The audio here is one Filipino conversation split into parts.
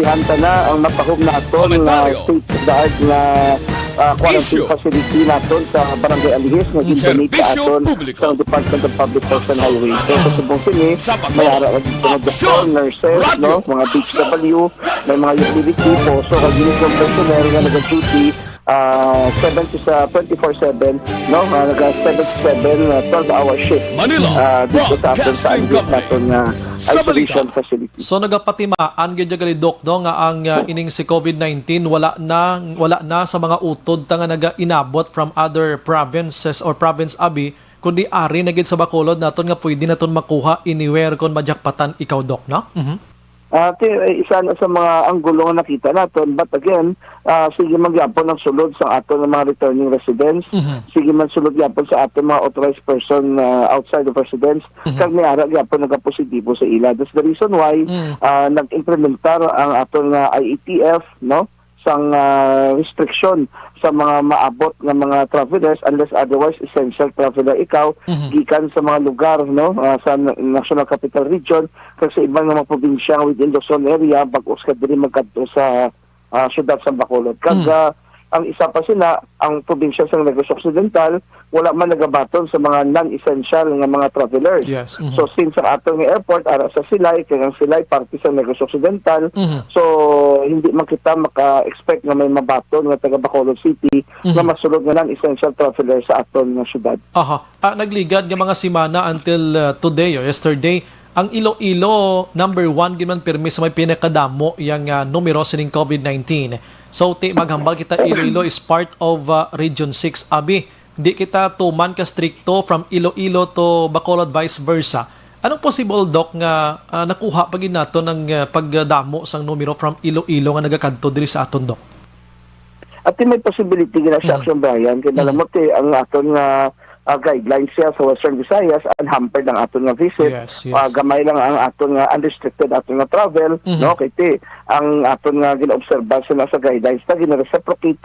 establihanta na ang mapahom naton na state-of-the-art na quarantine facility naton sa Barangay Alihis nga gindonate sa aton sa Department of Public Health and Highway. So sa subong sini, may ara mga doktor, nurses, no, mga BHW, may mga utility po, so kag uniform personnel nga nag-duty 7 to 24/7, no, naga 7 to 7 12-hour shift dito sa aton sa Alihis naton nga isolation facility. So nagapatimaan gyud gali Dok, no, nga ang ining si COVID-19 wala na sa mga utod ta nga naga-inabot from other provinces or province abi, kundi ari na gid sa Bacolod naton nga pwede naton makuha anywhere kon majakpatan ikaw Dok, no? Isa na sa mga anggulo nga nakita naton, but again, sige man gyapon ang sulod sa aton ng mga returning residents, sige man sulod gyapon sa aton mga authorized person outside of residence, kag niara gyapon nagapositibo sa ila. That's the reason why nag-implementar ang aton nga IETF, no, sang restriction sa mga maabot ng mga travelers unless otherwise essential traveler ikaw gikan sa mga lugar, no, sa National Capital Region kag sa ibang mga probinsya within Luzon area bag-os ka diri magkadto sa syudad sa Bacolod. Kag ang isa pa sila, ang probinsya sa Negros Occidental, wala man nagabaton sa mga non-essential nga mga travelers. Yes. So since ang atong airport ara sa Silay, kaya ang Silay parte sa Negros Occidental, so hindi man kita maka-expect na may mabaton nga taga Bacolod City na masulod nga non-essential travelers sa aton nga syudad. Nagligad nga mga semana until today or yesterday, ang Iloilo number 1 giman pirmi sa may pinakadamo yang numero sining COVID-19. So maghambal kita Iloilo is part of Region 6 abi. Di kita tuman ka stricto from Iloilo to Bacolod vice versa. Anong possible Doc nga nakuha pag nato ng pagdamo sang numero from Iloilo nga nagakadto diri sa aton Doc? At may possibility gina sa Action Brian kay nalamot ang aton nga guidelines siya sa Western Visayas unhampered ang aton nga visit. Yes. Gamay lang ang aton nga unrestricted aton nga travel, no, kay ang aton nga ginaobserba sa guidelines ta gina-reciprocate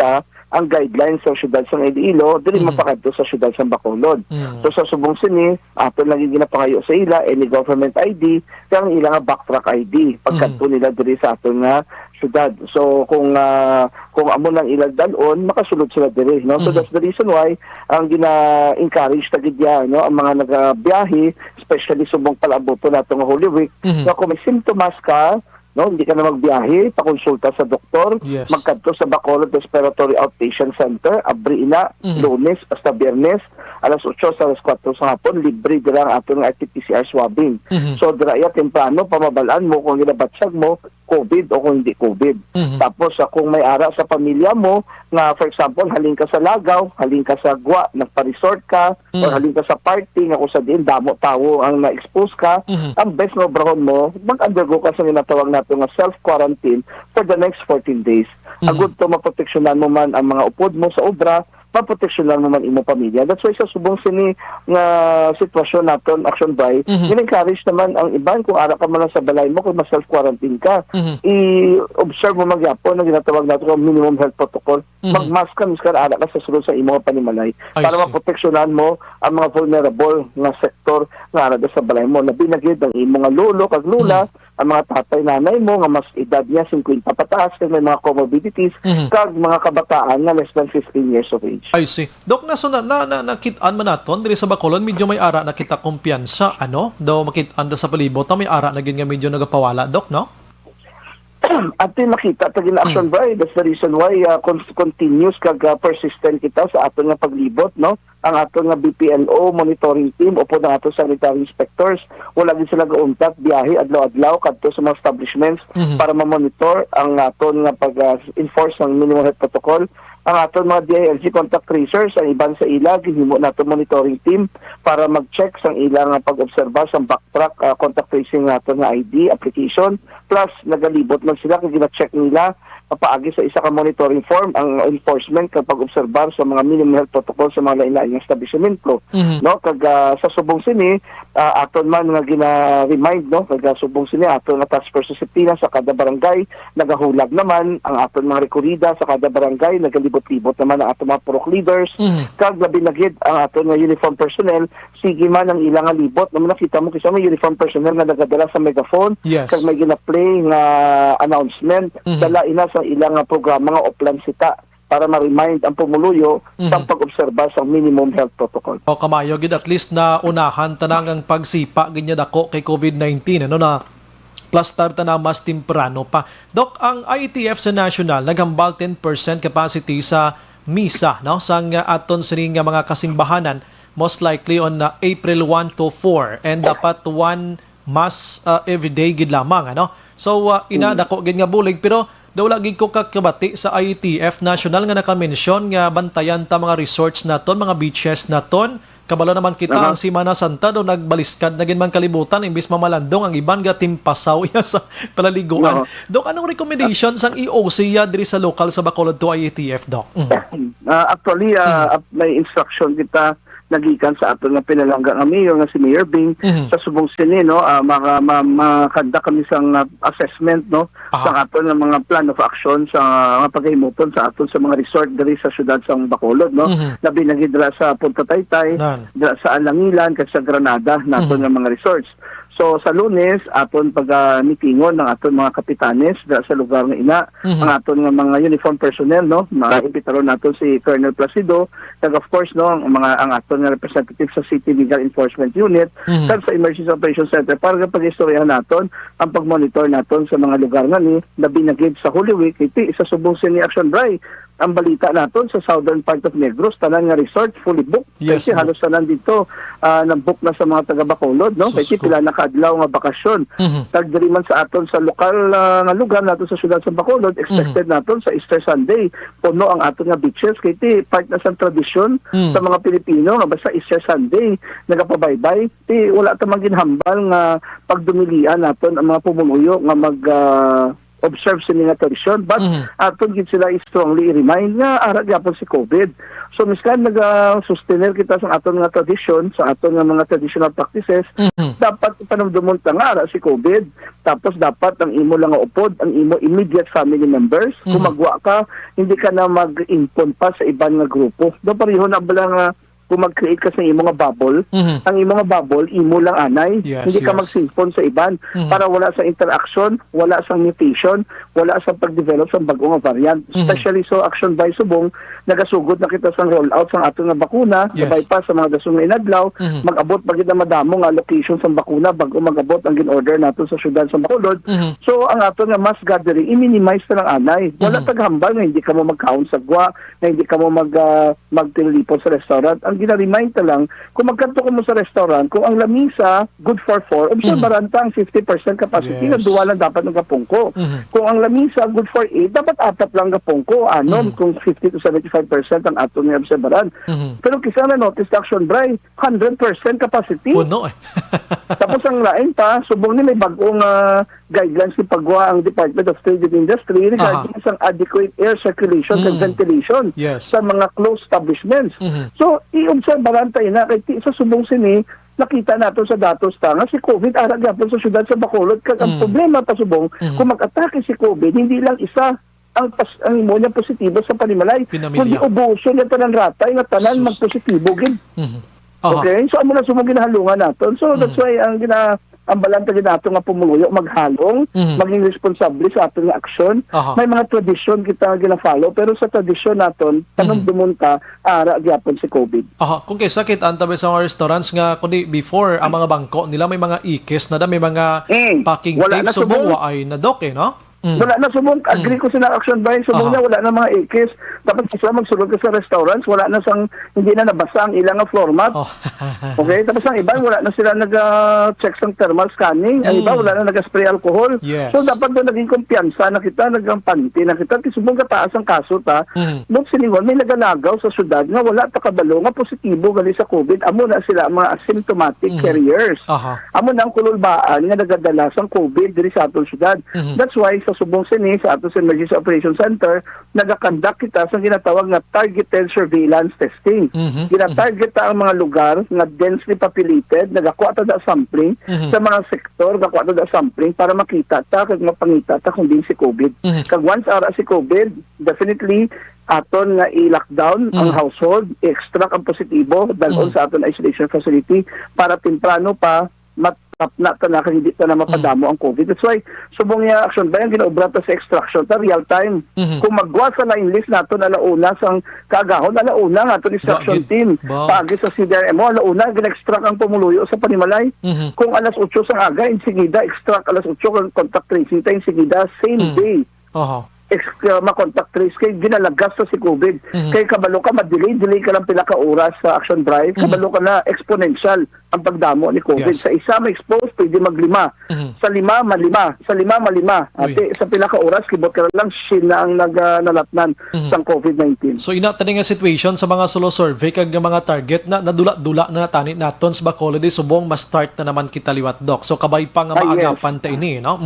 ang guidelines sa syudad sa Iloilo dili mapakadto sa syudad sa Bacolod. So sa subong sini aton lang ginapangayo sa ila any government ID kang ila nga backtrack ID pagkadto nila diri sa aton nga syudad. So kung amo nang ilag dalon makasulod sila diri, no. So that's the reason why ang gina-encourage ta gid no ang mga nagabiyahe especially subong palaboto nato nga Holy Week na kung may simptomas ka, no, hindi ka na magbiyahe, pakonsulta sa doktor, magkadto sa Bacolod Respiratory Outpatient Center, abri ina, Lunes hasta Biyernes, alas 8 sa alas 4 sa hapon, libre dira ang aton nga RT-PCR swabbing. So dira iya temprano pamabalaan mo kung ginabatsag mo COVID o kung hindi COVID. Tapos kung may ara sa pamilya mo nga for example haling ka sa Lagaw, haling ka sa Gwa, nagpa-resort ka o haling ka sa party nga kung sa diin damo tawo ang na-expose ka, ang best na obrahon mo mag-undergo ka sa ginatawag nato nga self-quarantine for the next 14 days. Agud to maproteksyonan mo man ang mga upod mo sa obra, maproteksyonan mo man imo pamilya. That's why sa subong sini nga sitwasyon naton Action by, encourage naman ang iban kung ara ka man sa balay mo kung self-quarantine ka, i-observe mo magyapon ang ginatawag nato nga minimum health protocol. Mag-mask ka miskan ara ka sa sulod sa imo panimalay para maproteksyonan mo ang mga vulnerable nga sektor nga ara sa balay mo. Labi na gid ang imo nga lolo kag lula, ang mga tatay nanay mo nga mas edad niya 50 pataas kag may mga comorbidities kag mga kabataan nga less than 15 years of age. I see. Dok, nakitaan man naton diri sa Bacolod medyo may ara nakita kumpiyansa daw makitaan da sa palibot may ara na gid nga medyo nagapawala Dok, no? At makita tagin Action by, that's the reason why continuous kag persistent kita sa aton nga paglibot, no, ang aton nga BPLO monitoring team upo ng aton sanitary inspectors wala gid sila gauntat biyahe adlaw-adlaw kadto sa mga establishments para ma-monitor ang aton nga pag-enforce ng minimum health protocol. Ang aton mga DILG contact tracers ang iban sa ila gihimo nato monitoring team para mag-check sang ilang pag-obserba sa backtrack contact tracing nato nga ID application, plus nagalibot man sila kay gina-check nila paagi sa isa ka monitoring form ang enforcement kapag obserbar sa mga minimum health protocol sa mga lain-laing establishmento, no, kag sa subong sini aton man nga gina-remind, no, kag subong sini aton nga task force disciplina sa kada barangay nagahulag naman ang aton mga rekorida sa kada barangay, nagalibot-libot naman ang aton mga purok leaders, kag labi na gid ang aton nga uniform personnel sige man ang ilang nga libot, naman nakita mo kasi may uniform personnel nga nagadala sa megaphone, Yes. kag may gina-play nga announcement, dala ina sa ilang nga programa nga oplan sita para ma-remind ang pumuluyo sa pag-obserba sa minimum health protocol. O kamayo gid at least na unahan tanang ang pagsipa ganyan dako kay COVID-19 ano na plus tarta na mas temprano pa. Dok, ang IETF sa national naghambal 10% capacity sa misa no sang aton sining nga mga kasimbahanan most likely on April 1 to 4 and dapat one mass everyday gid lamang ano. So ina dako gid nga bulig pero daw lagi ko kakabati sa IETF national nga naka-mention nga bantayan ta mga resorts naton, mga beaches naton. Kabalo naman kita ang Semana Santa do nagbaliskad na man kalibutan imbis mamalandong ang iban ga timpasaw ya sa palaliguan. Dok, anong recommendations ang EOC ya diri sa local sa Bacolod to IETF, Dok? Actually, may instruction kita nagikan sa ato nga pinalangga nga mayor nga si Mayor Bing sa Subong Sini no makanda kami sang assessment no sa ato nga mga plan of action sa mga paghimuton sa ato sa mga resort diri sa syudad sang Bacolod no labi na gid dira sa Punta Taytay dira sa Alangilan kag sa Granada nato nga mga resorts. So sa Lunes aton pag-mitingon ng aton mga kapitanes dira sa lugar nga ina ang aton nga mga uniform personnel no maimbitaron naton si Colonel Placido kag of course no ang aton nga representative sa City Legal Enforcement Unit kag sa Emergency Operations Center para pag-istoryahan naton ang pag-monitor naton sa mga lugar nga ni labi na gid sa Holy Week iti sa Subong Sini Action Drive. Ang balita naton sa southern part of Negros tanan nga resort fully booked kasi halos tanan dito nag-book na sa mga taga Bacolod no kasi pila na kaadlaw nga bakasyon tag diri man sa aton sa lokal nga lugar naton sa syudad sa Bacolod expected naton sa Easter Sunday puno ang aton nga beaches kay ti part na sa tradisyon sa mga Pilipino nga basta Easter Sunday nagapabaybay ti wala ta man ginhambal nga pagdumilian naton ang mga pumuluyo nga mag observe sa mga tradisyon but aton gid sila strongly remind nga ara gyapon si COVID. So miskan naga-sustainer kita sa aton nga tradisyon, sa aton nga mga traditional practices, dapat panumdumon ta nga ara si COVID. Tapos dapat ang imo lang nga upod, ang imo immediate family members, kung magwa ka, hindi ka na mag-impon pa sa ibang nga grupo. Do pareho na bala nga kung mag-create ka sa imo nga bubble, ang imo nga bubble, imo lang anay. Hindi ka mag-simpon sa iban para wala sa interaction, wala sa mutation, wala sa pag-develop sa bagong nga variant. Especially so Action by Subong, nagasugod na kita sa rollout sa ato nga bakuna, sabay pa sa mga dasong nga inadlaw, mag-abot bagid na madamo nga location sa bakuna bago mag-abot ang gin-order nato sa syudad sa Bacolod. So ang ato nga mass gathering, i-minimize na lang anay. Wala taghambal nga hindi ka mo mag-count sa gwa, na hindi ka mo magtilipon sa restaurant. Ang gina-remind ta lang, kung magkanto ko mo sa restaurant, kung ang lamisa, good for 4, obserbaran ta ang 50% capacity, na duwa lang dapat ng kapungko. Kung ang lamisa, good for 8, dapat 4 lang kapungko. Kung 50 to 75% ang ato nga obserbaran. Pero kisa na notice action drive, 100% capacity. Puno Tapos ang lain pa, subong ni may bagong guidelines ni pagwa ang Department of Trade and Industry regarding sa adequate air circulation and ventilation sa mga closed establishments. So, i-obserbaran tayo na kay sa Subong Sini, nakita nato sa datos ta nga si COVID ara gyapon sa syudad sa Bacolod kag ang problema pa Subong kung mag-atake si COVID hindi lang isa ang imo positibo sa panimalay kundi ubuso niya tanan ratay nga tanan magpositibo gid. Okay, so amo na sumong ginahalungan naton. So that's why ang balanta gid nato nga pumuluyo maghalong, maging responsable sa aton nga aksyon. May mga tradisyon kita gina-follow pero sa tradisyon naton tanong dumunta ara gyapon si COVID. Kung kay sakit antabi sa mga restaurants nga kundi before ang mga bangko nila may mga ikis na may mga packing tape subong ay na Dok no? Wala na subong, agree ko sila action by subong niya, wala na mga ikis. Dapat sila magsulod ka sa restaurants, wala na sang, hindi na nabasa ang ilang floor mat. Okay, tapos ang iba, wala na sila nag-check sang thermal scanning, ang iba, wala na nag-spray alcohol. So dapat doon naging kumpiyansa na kita, nagkampanti na kita, subong kataas ang kaso ta. Doon siningon, may nagalagaw sa syudad nga wala takabalo nga positibo gali sa COVID, amo na sila mga asymptomatic carriers. Amo na ang kululbaan nga nagadala sang COVID diri sa atong syudad. That's why sa Subong Sini, sa ato sa Emergency Operations Center, nagakandak kita sa ginatawag nga targeted surveillance testing. Ginatarget ta ang mga lugar nga densely populated, nagakuha ta da sampling sa mga sektor, nagakuha ta da sampling para makita ta kag mapangita ta kung din si COVID. Kag once ara si COVID, definitely aton nga i-lockdown ang household, i-extract ang positibo dalon sa aton isolation facility para temprano pa matap na kang hindi na mapadamo ang COVID. That's why subong niya action ba yung ginaobra ta sa extraction ta real time. Kung magwa sa line list naton alauna sang kaagahon, alauna nga aton extraction team paagi sa CDRMO, alauna gina-extract ang pumuluyo sa Panimalay. Kung alas 8 sang aga insigida extract alas 8 kung contact tracing ta insigida same day. Ma-contact trace kay ginalagas sa si COVID. Kay kabalo ka delay ka lang pila ka oras sa action drive, kabalo ka na exponential ang pagdamo ni COVID. Sa isa ma-expose pwede maglima. Sa lima malima, sa lima malima. Ate sa pila ka oras kibot ka lang sina ang nalatnan sa COVID-19. So ina tani nga situation sa mga solo survey kag mga target na nadula-dula na natani naton sa Bacolod subong ma-start na naman kita liwat Doc. So kabay pa nga maagapan ta ini, no?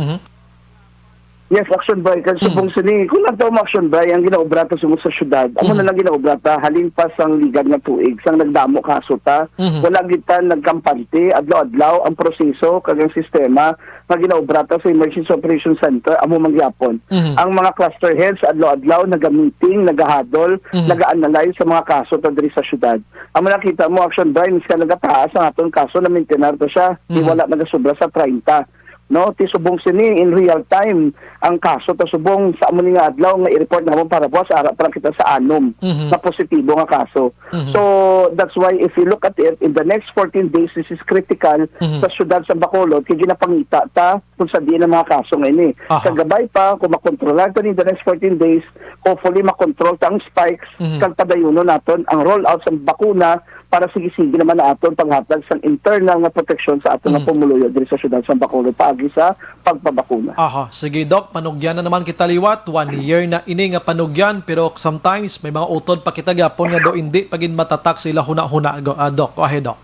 Yes, action by. Kasi subong sini, kung lang daw action by, ang ginaobrata sa syudad, amo na lang ginaobrata, halin pa sang ligad nga tuig, sang nagdamo kaso ta, wala kita nagkampante, adlaw-adlaw ang proseso, kagang sistema, na ginaobrata sa Emergency Operations Center, amo mangyapon. Ang mga cluster heads, adlaw-adlaw, naga-meeting, naga-huddle, naga-analyze sa mga kaso ta diri sa syudad. Amo nakita mo, action by, miska nagataas ang atong kaso na maintenar to siya, di wala nagasubra sa 30. No, ti subong sini in real time ang kaso ta subong sa amo ni nga adlaw nga i-report namo para buwas ara para kita sa anom na positibo nga kaso. So that's why if you look at it in the next 14 days, this is critical sa syudad sa Bacolod kay ginapangita ta kung sa diin ang mga kaso ngayon sa gabay pa kung makontrolan ta in the next 14 days, hopefully makontrol ta ang spikes kag padayuno naton ang rollout sa bakuna para sige-sige naman na aton panghatag sa internal nga proteksyon sa aton nga pumuluyo diri sa syudad sa Bacolod paagi sa pagpabakuna. Sige Doc, panugyan na naman kita liwat. 1 year na ini nga panugyan pero sometimes may mga utod pa kita gapon nga do hindi pagin matatak sila huna-huna. Doc, go ahead Doc.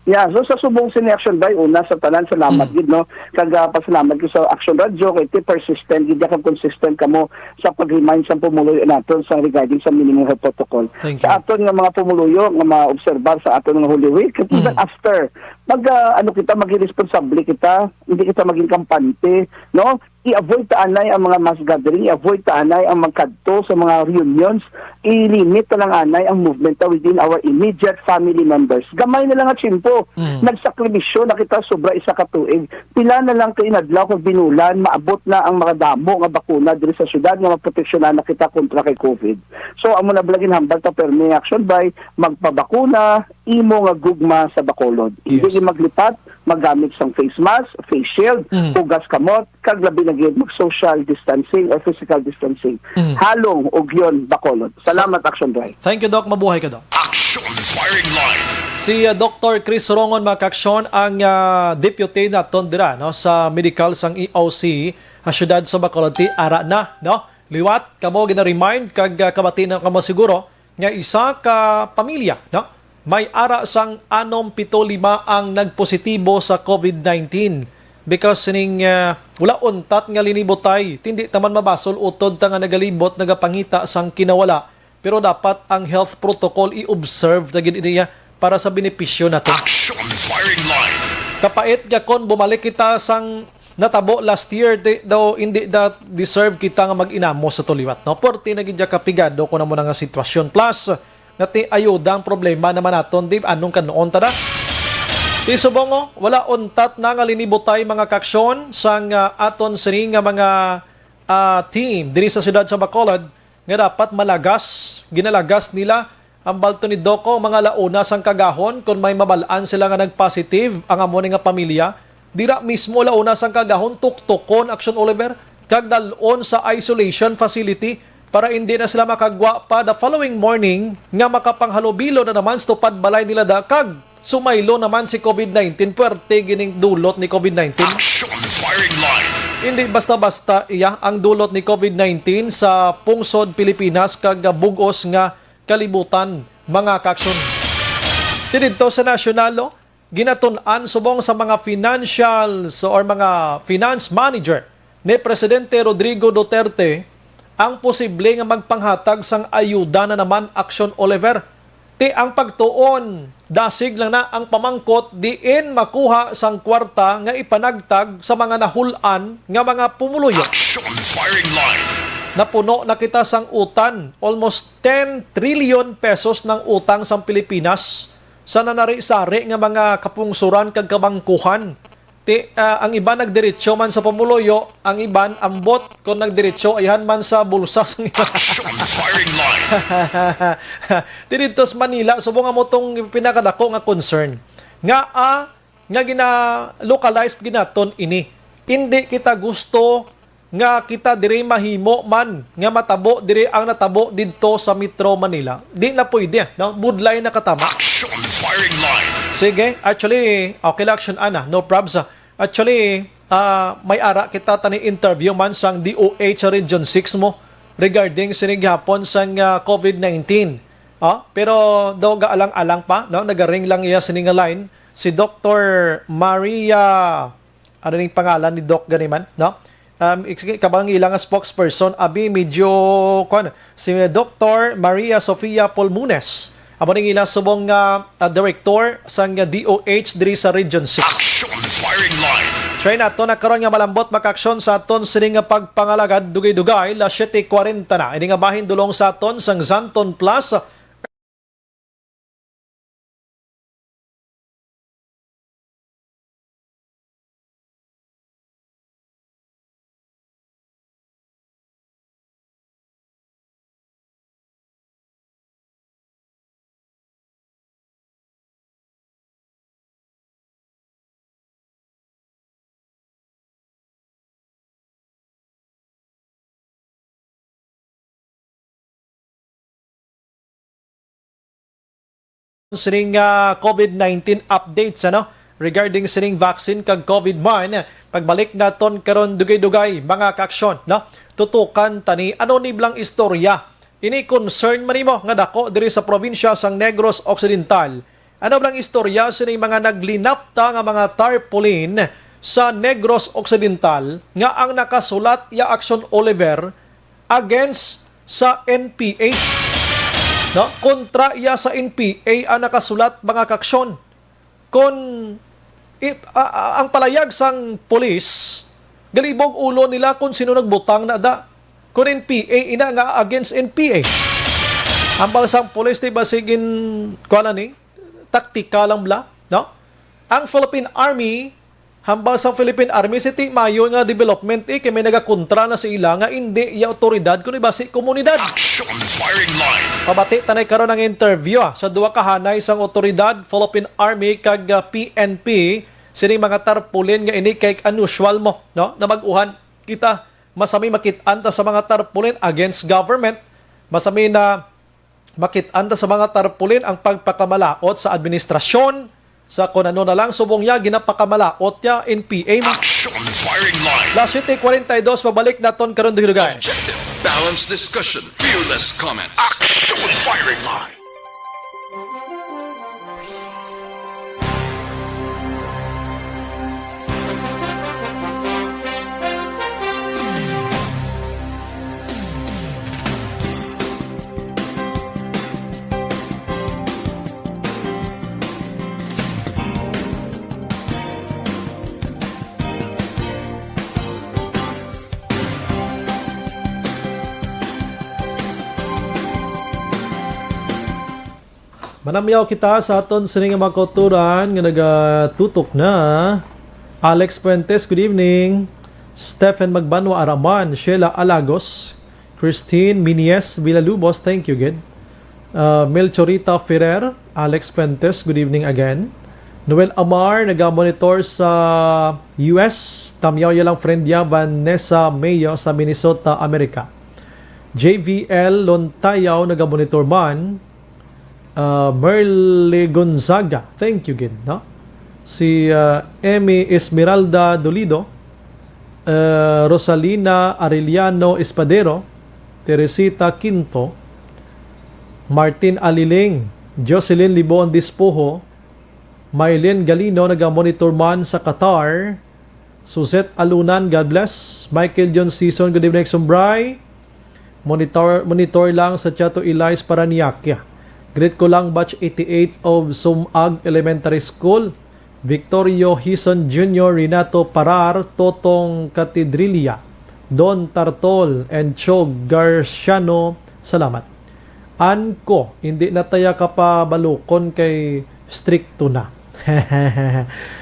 Yeah, so sa subong sini Action by una sa tanan salamat gid no. Kag pasalamat ko sa Action Radio kay persistent gid ka consistent kamo sa pag-remind sa pumuluyo naton sa regarding sa minimum health protocol. Sa aton nga mga pumuluyo nga maobserbar sa aton nga Holy Week even after kita maging responsable kita, hindi kita maging kampante, no? I-avoid taanay ang mga mass gathering, i-avoid taanay ang magkadto sa mga reunions, i-limit na lang anay ang movement within our immediate family members. Gamay na lang at simpo. Nagsakrimisyon na kita sobra isa ka tuig. Pila na lang kay inadlaw kung binulan, maabot na ang mga damo nga bakuna diri sa syudad nga maproteksyonan na kita kontra kay COVID. So amo na blagin hambal ta permi action by magpabakuna, imo nga gugma sa Bacolod. Hindi maglipat, magamit sang face mask, face shield, hugas kamot, kag labi na gyud mag-social distancing or physical distancing. Halong og yon Bacolod. Salamat Action Drive. Thank you Doc, mabuhay ka Doc. Action Firing Line. Si Dr. Chris Sorongon Makaksyon ang deputy naton dira no sa medical sang EOC syudad sa Bacolod ara na no. Liwat kamo gina-remind kag kabati na kamo siguro nga isa ka pamilya no. May ara sang 675 ang nagpositibo sa COVID-19 because sining wala untat nga linibotay tindi taman mabasol utod ta nga nagalibot nagapangita sang kinawala pero dapat ang health protocol i-observe na gid niya para sa benepisyo nato. Action Firing Line. Kapait gakon bumalik kita sang natabo last year daw hindi that deserve kita nga mag-inamo sa tuliwat no porti na gid kapigado ko na mo nga sitwasyon plus nati ayuda ang problema naman naton di anong kanoon tada ti subongo wala untat na nga linibotay mga kaksyon sang aton sini nga mga team diri sa siyudad sa Bacolod nga dapat ginalagas nila ang balto ni Doko mga launa sang kagahon kung may mabalaan sila nga nagpositive ang amo nga pamilya dira mismo launa sang kagahon tuktukon Action Oliver kag dalon sa isolation facility para hindi na sila makagwa pa the following morning nga makapanghalubilo na naman sa tupad balay nila kag sumaylo naman si COVID-19 puwerte gining dulot ni COVID-19. Action Firing Line. Hindi basta-basta iya ang dulot ni COVID-19 sa pungsod Pilipinas kag bugos nga kalibutan mga kaksyon. Dito sa nasyonalo ginatun-an subong sa mga financials or mga finance manager ni Presidente Rodrigo Duterte ang posible nga magpanghatag sang ayuda na naman Action Oliver. Ti ang pagtuon, dasig lang na ang pamangkot diin makuha sang kwarta nga ipanagtag sa mga nahulan nga mga pumuluyo. Action Firing Line. napuno na kita sang utan. Almost 10 trillion pesos ng utang sa Pilipinas sa nanari-sari nga mga kapungsuran kag kabangkuhan. Ang iba nagdiretso man sa pamuluyo, ang iban ambot kung nagdiretso ayhan man sa bulsa sang iba. Action firing line. Dito sa Manila, subong nga mo tong pinakadako nga concern. Nga gina-localized ginaton ini. Hindi kita gusto nga kita diri mahimo man nga matabo diri ang natabo didto sa Metro Manila. Di na pwede, no? Budlay na katama. Action firing line. Sige, actually, okay lang action ana, no probs. Actually, may ara kita tani interview man sang DOH sa Region 6 mo regarding sinighapon sang COVID-19. Pero daw gaalang-alang pa, no? Nagaring lang iya sining line si Dr. Maria, ano ning pangalan ni Doc ganiman, no? Kabang ilang spokesperson, abi medyo si Dr. Maria Sofia Polmunes. Amo ning ilang subong director sang DOH diri sa Region 6. Action firing line. Try nato na karon nga malambot makaksyon sa aton sining nga pagpangalagad dugay-dugay la 7:40 na. Ini nga bahin dulong sa aton sang Zanton Plus. Sining COVID-19 updates regarding sining vaccine kag COVID-19 pagbalik naton karon dugay-dugay mga kaaksyon tutukan tani ano ni blang istorya ini concern man nimo nga dako diri sa probinsya sang Negros Occidental. Ano blang istorya sining mga naglinapta nga mga tarpaulin sa Negros Occidental nga ang nakasulat ya Action Oliver against sa NPA. No, kontra iya sa NPA ang nakasulat mga kaksyon. Ang palayag sang polis, galibog ulo nila kung sino nagbutang na da. Kung NPA, ina nga against NPA. Ang balasang polis, diba sigin, taktika lang bla, no? Ang Philippine Army, hambal sa Philippine Army, si Mayo nga development, kaya may nagakontra na sa ila nga hindi iya otoridad, kung iba si komunidad. Action firing line. Pabati tanay karon ng interview sa duwa ka hanay sang otoridad Philippine Army kag PNP sining mga tarpaulin nga ini kay unusual mo no na mag-uhan kita masami makit-an ta sa mga tarpaulin against government, masami na makit-an ta sa mga tarpaulin ang pagpakamalaot sa administrasyon sa kung ano na lang subong ya ginapakamalaot ya NPA mo. Action firing line. Last 7:42 pabalik naton karon dugay. Objective, balanced discussion, fearless comments. Action firing line. Manamyaw kita sa aton sining mga kauturan nga nagatutok na. Alex Fuentes, good evening. Stephen Magbanwa Araman, Sheila Alagos, Christine Minies Villalubos, thank you, good. Melchorita Ferrer, Alex Fuentes, good evening again. Noel Amar, naga-monitor sa US. Tamyaw yalang friend ya, Vanessa Mayo sa Minnesota, Amerika. JVL Lontayaw, naga-monitor man. Merle Gonzaga, thank you again, no? Si Emmy Esmeralda Dolido, Rosalina Arellano Espadero, Teresita Quinto, Martin Aliling, Jocelyn Libon Dispoho, Maylene Galino, naga-monitor man sa Qatar, Suzette Alunan, God bless, Michael John Season, good evening, Sombray, monitor lang sa Chato Elias Paranaque. Grade ko lang batch 88 of Sumag Elementary School. Victorio Hison Jr., Renato Parar, Totong Catedrilia, Don Tartol and Cho Garciano, salamat. Anko, hindi na taya kapabalukon kay stricto na.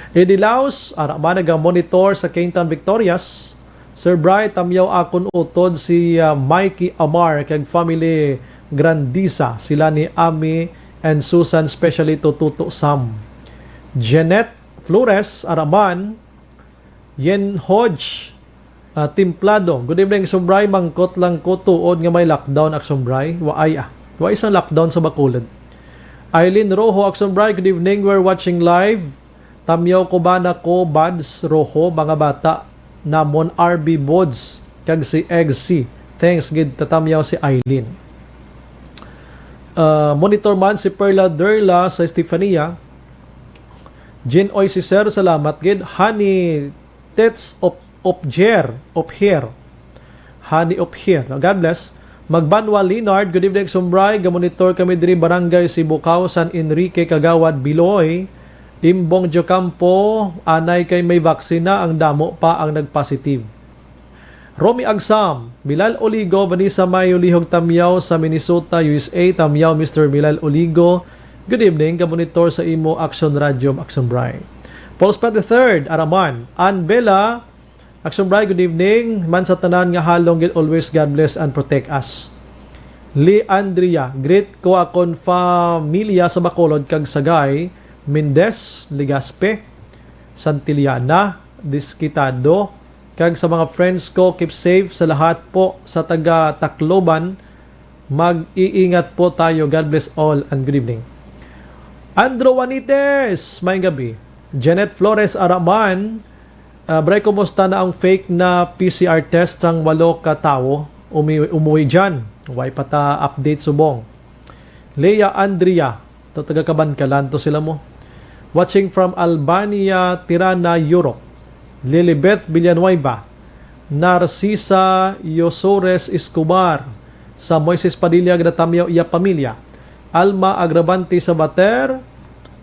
Edilaus, managa monitor sa Quintan Victorias. Sir Bright, tamyaw akon utod si Mikey Amar kag family Grandisa. Sila ni Ami and Susan, especially to Tuto Sam. Jeanette Flores, Araman. Yen Hodge, Timplado. Good evening, Sumbray. Mangkot lang ko tuod nga may lockdown ak Sumbray. Wa isang lockdown sa Bacolod. Eileen Rojo ak Sumbray. Good evening. We're watching live. Tamyaw ko ba na ko Bads Rojo, mga bata namon RB Bods kag si Eggsy. Thanks gid tatamyaw si Eileen. Monitor man si Perla Derla sa Estefania. Jin Oy si Sir, salamat gid. Honey Tets of here. Honey of here. God bless. Magbanwa Leonard, good evening Sumbray. Gamonitor kami diri Barangay Sibukaw, San Enrique, Kagawad, Biloy. Imbong Jocampo, anay kay may vaksina, ang damo pa ang nagpositive. Romy Agsam, Bilal Oligo, Vanessa Mayo Lihog Tamyaw sa Minnesota, USA. Tamyaw, Mr. Bilal Oligo. Good evening, kamonitor sa imo Action Radio, Action Bray. Paul Spat III, Araman. Ann Bella, Action Bray, good evening. Man sa tanan nga halong, always God bless and protect us. Lee Andrea, great ko akon familia sa Bacolod kag Sagay. Mendez, Ligaspe, Santillana, Diskitado, kag sa mga friends ko, keep safe sa lahat po sa taga Tacloban. Mag-iingat po tayo. God bless all and good evening. Andrew Juanites, may gabi. Janet Flores Araman, Bray, kumusta na ang fake na PCR test ng 8 katao? Umuwi dyan. Huwag pata update subong. Leia Andrea, to taga Kabankalan to sila mo. Watching from Albania, Tirana, Europe. Lilibeth Villanueva, Narcisa Yosores Escobar, sa Moises Padilla, Gnatamyaw, iya pamilya. Alma Agravante sa Bater,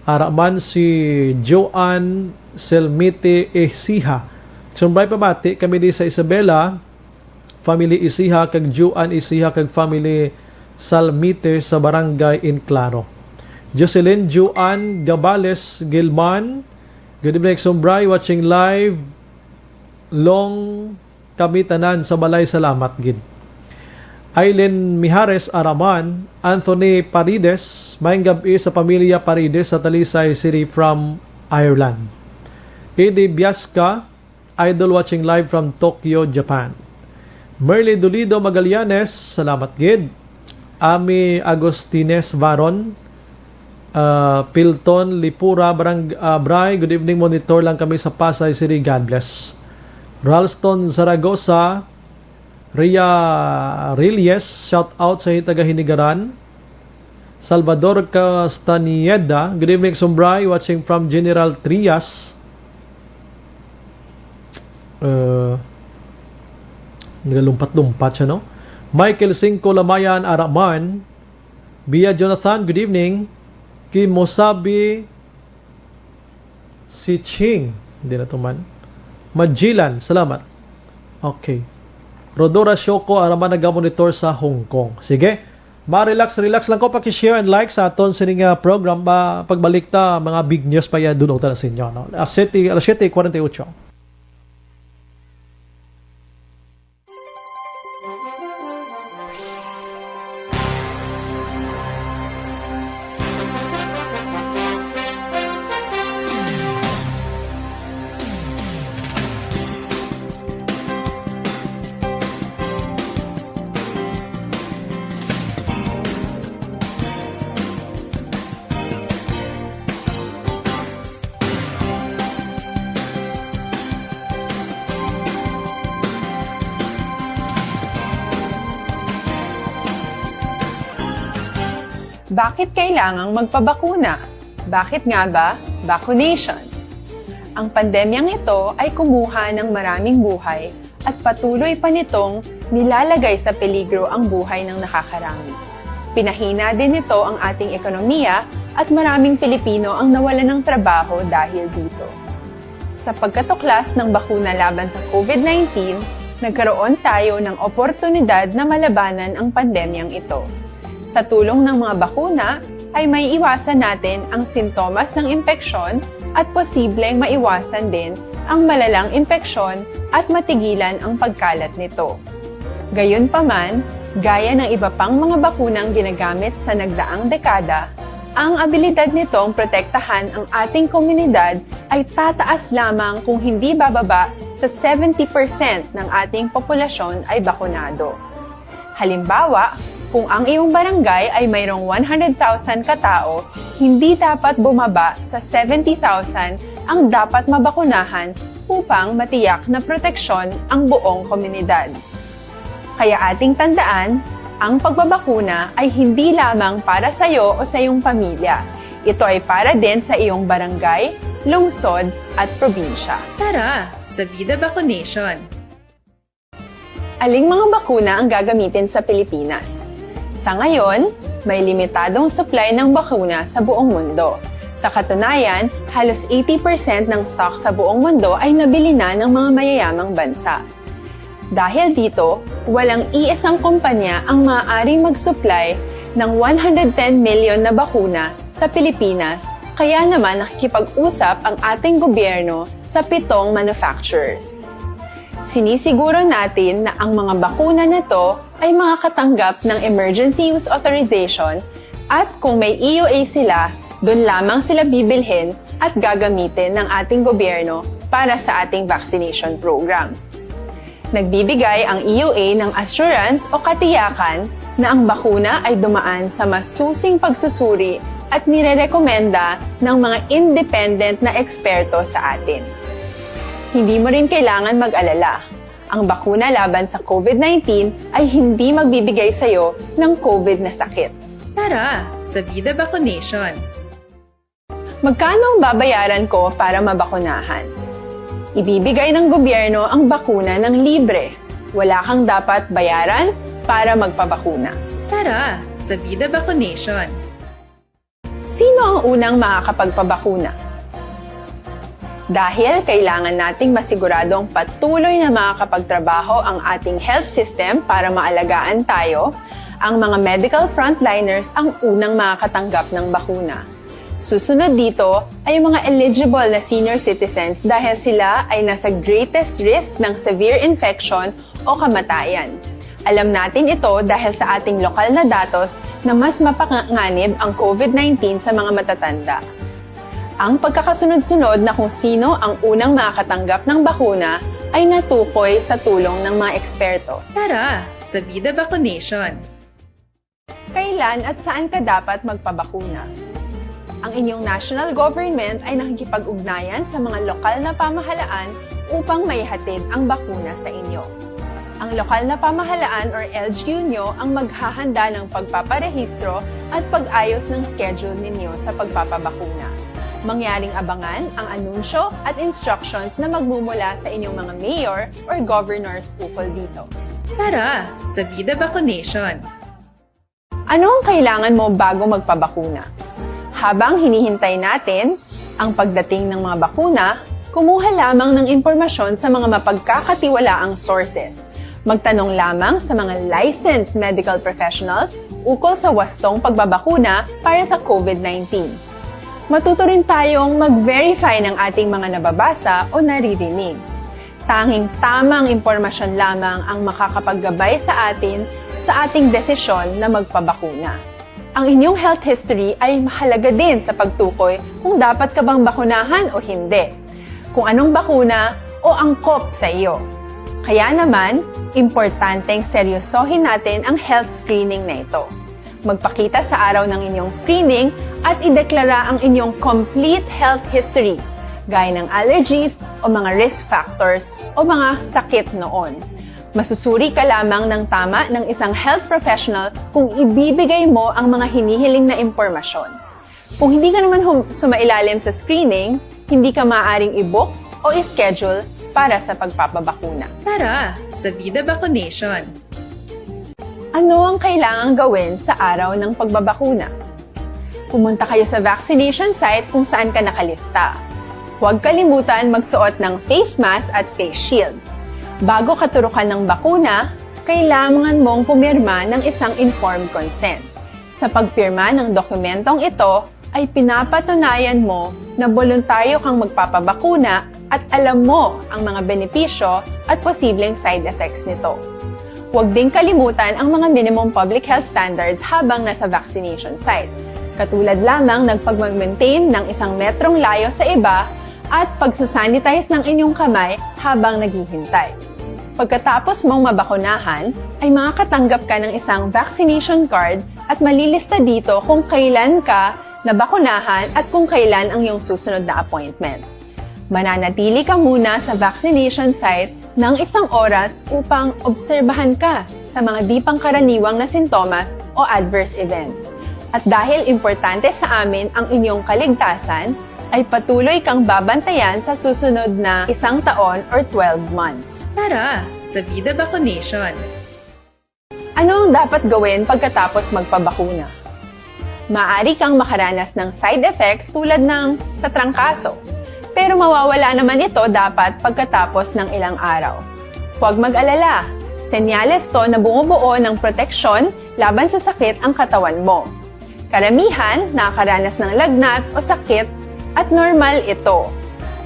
Araman si Joan Selmite Esiha. Sumbay pabati kami di sa Isabela, family Isiha, kag Joan Isiha, kag family Salmite sa Barangay Inclaro. Jocelyn Juan Gabales Gilman, good evening Sumbray, watching live. Long kami tanan sa balay, salamat gid. Aileen Mijares Araman, Anthony Parides, maayong gabi sa pamilya Parides sa Talisay City from Ireland. Edi Biasca, idol watching live from Tokyo, Japan. Merly Dolido Magallanes, salamat gid. Ami Agostines Varon, Pilton Lipura Bray, good evening, monitor lang kami sa Pasay City, God bless. Ralston Zaragoza, Ria Reyes, shout out sa taga Hinigaran. Salvador Castañeda, good evening Sumbray, watching from General Trias. Nagalumpat-lumpat siya, no? Michael Cinco Lamayan Araman, Bia Jonathan, good evening. Kimosabi si Ching, hindi na tuman. Majilan, salamat. Okay. Rodora Shoko, Araman, nag-monitor sa Hong Kong. Sige, relax lang ko, paki-share and like sa aton sining program. Pagbalik ta, mga big news pa yan, doon na sa inyo. No? 7:48. Bakit kailangang magpabakuna? Bakit nga ba vaccination? Ang pandemyang ito ay kumuha ng maraming buhay at patuloy pa nitong nilalagay sa peligro ang buhay ng nakakarami. Pinahina din nito ang ating ekonomiya at maraming Pilipino ang nawalan ng trabaho dahil dito. Sa pagkatuklas ng bakuna laban sa COVID-19, nagkaroon tayo ng oportunidad na malabanan ang pandemyang ito. Sa tulong ng mga bakuna, ay may iwasan natin ang sintomas ng impeksyon at posibleng maiwasan din ang malalang impeksyon at matigilan ang pagkalat nito. Gayunpaman, gaya ng iba pang mga bakunang ginagamit sa nagdaang dekada, ang abilidad nitong protektahan ang ating komunidad ay tataas lamang kung hindi bababa sa 70% ng ating populasyon ay bakunado. Halimbawa, kung ang iyong barangay ay mayroong 100,000 katao, hindi dapat bumaba sa 70,000 ang dapat mabakunahan upang matiyak na proteksyon ang buong komunidad. Kaya ating tandaan, ang pagbabakuna ay hindi lamang para sa iyo o sa iyong pamilya. Ito ay para din sa iyong barangay, lungsod at probinsya. Tara, sa Vida Vaccination! Aling mga bakuna ang gagamitin sa Pilipinas? Sa ngayon, may limitadong supply ng bakuna sa buong mundo. Sa katunayan, halos 80% ng stock sa buong mundo ay nabili na ng mga mayayamang bansa. Dahil dito, walang iisang kumpanya ang maaaring mag-supply ng 110 million na bakuna sa Pilipinas, kaya naman nakikipag-usap ang ating gobyerno sa 7 manufacturers. Sinisiguro natin na ang mga bakuna na to ay makakatanggap ng Emergency Use Authorization at kung may EUA sila, doon lamang sila bibilhin at gagamitin ng ating gobyerno para sa ating vaccination program. Nagbibigay ang EUA ng assurance o katiyakan na ang bakuna ay dumaan sa masusing pagsusuri at nirerekomenda ng mga independent na eksperto sa atin. Hindi mo rin kailangan mag-alala. Ang bakuna laban sa COVID-19 ay hindi magbibigay sa iyo ng COVID na sakit. Tara, sa Vida Vaccination! Magkano ang babayaran ko para mabakunahan? Ibibigay ng gobyerno ang bakuna ng libre. Wala kang dapat bayaran para magpabakuna. Tara, sa Vida Vaccination! Sino ang unang makakapagpabakuna? Dahil kailangan nating masiguradong patuloy na makakapagtrabaho ang ating health system para maalagaan tayo, ang mga medical frontliners ang unang makakatanggap ng bakuna. Susunod dito ay mga eligible na senior citizens dahil sila ay nasa greatest risk ng severe infection o kamatayan. Alam natin ito dahil sa ating lokal na datos na mas mapanganib ang COVID-19 sa mga matatanda. Ang pagkakasunod-sunod na kung sino ang unang makakatanggap ng bakuna ay natukoy sa tulong ng mga eksperto. Tara, sa Vida Vaccination! Kailan at saan ka dapat magpabakuna? Ang inyong national government ay nakikipag-ugnayan sa mga lokal na pamahalaan upang maihatid ang bakuna sa inyo. Ang lokal na pamahalaan or LGU nyo ang maghahanda ng pagpaparehistro at pag-ayos ng schedule ninyo sa pagpapabakuna. Mangyaring abangan ang anunsyo at instructions na magmumula sa inyong mga mayor or governors ukol dito. Tara, sa Vida Vaccination! Ano ang kailangan mo bago magpabakuna? Habang hinihintay natin ang pagdating ng mga bakuna, kumuha lamang ng impormasyon sa mga mapagkakatiwalaang sources. Magtanong lamang sa mga licensed medical professionals ukol sa wastong pagbabakuna para sa COVID-19. Matuto rin tayong mag-verify ng ating mga nababasa o naririnig. Tanging tamang impormasyon lamang ang makakapaggabay sa atin sa ating desisyon na magpabakuna. Ang inyong health history ay mahalaga din sa pagtukoy kung dapat ka bang bakunahan o hindi, kung anong bakuna o angkop sa iyo. Kaya naman, importanteng seryosohin natin ang health screening na ito. Magpakita sa araw ng inyong screening at ideklara ang inyong complete health history, gaya ng allergies o mga risk factors o mga sakit noon. Masusuri ka lamang ng tama ng isang health professional kung ibibigay mo ang mga hinihiling na impormasyon. Kung hindi ka naman sumailalim sa screening, hindi ka maaaring i-book o i-schedule para sa pagpapabakuna. Tara, sa Vida Vaccination! Ano ang kailangang gawin sa araw ng pagbabakuna? Pumunta kayo sa vaccination site kung saan ka nakalista. Huwag kalimutan magsuot ng face mask at face shield. Bago ka turukan ng bakuna, kailangan mong pumirma ng isang informed consent. Sa pagpirma ng dokumentong ito, ay pinapatunayan mo na voluntaryo kang magpapabakuna at alam mo ang mga benepisyo at posibleng side effects nito. Huwag ding kalimutan ang mga minimum public health standards habang nasa vaccination site. Katulad lamang ng pag-maintain ng 1 metrong layo sa iba at pagsasanitize ng inyong kamay habang naghihintay. Pagkatapos mong mabakunahan, ay makakatanggap ka ng isang vaccination card at malilista dito kung kailan ka nabakunahan at kung kailan ang iyong susunod na appointment. Mananatili ka muna sa vaccination site ng 1 oras upang obserbahan ka sa mga di pangkaraniwang na sintomas o adverse events. At dahil importante sa amin ang inyong kaligtasan, ay patuloy kang babantayan sa susunod na 1 taon or 12 months. Tara sa Vida Vaccination. Ano ang dapat gawin pagkatapos magpabakuna? Maaari kang makaranas ng side effects tulad ng sa trangkaso, pero mawawala naman ito dapat pagkatapos ng ilang araw. Huwag mag-alala, senyales to na bumubuo ng proteksyon laban sa sakit ang katawan mo. Karamihan nakakaranas ng lagnat o sakit at normal ito.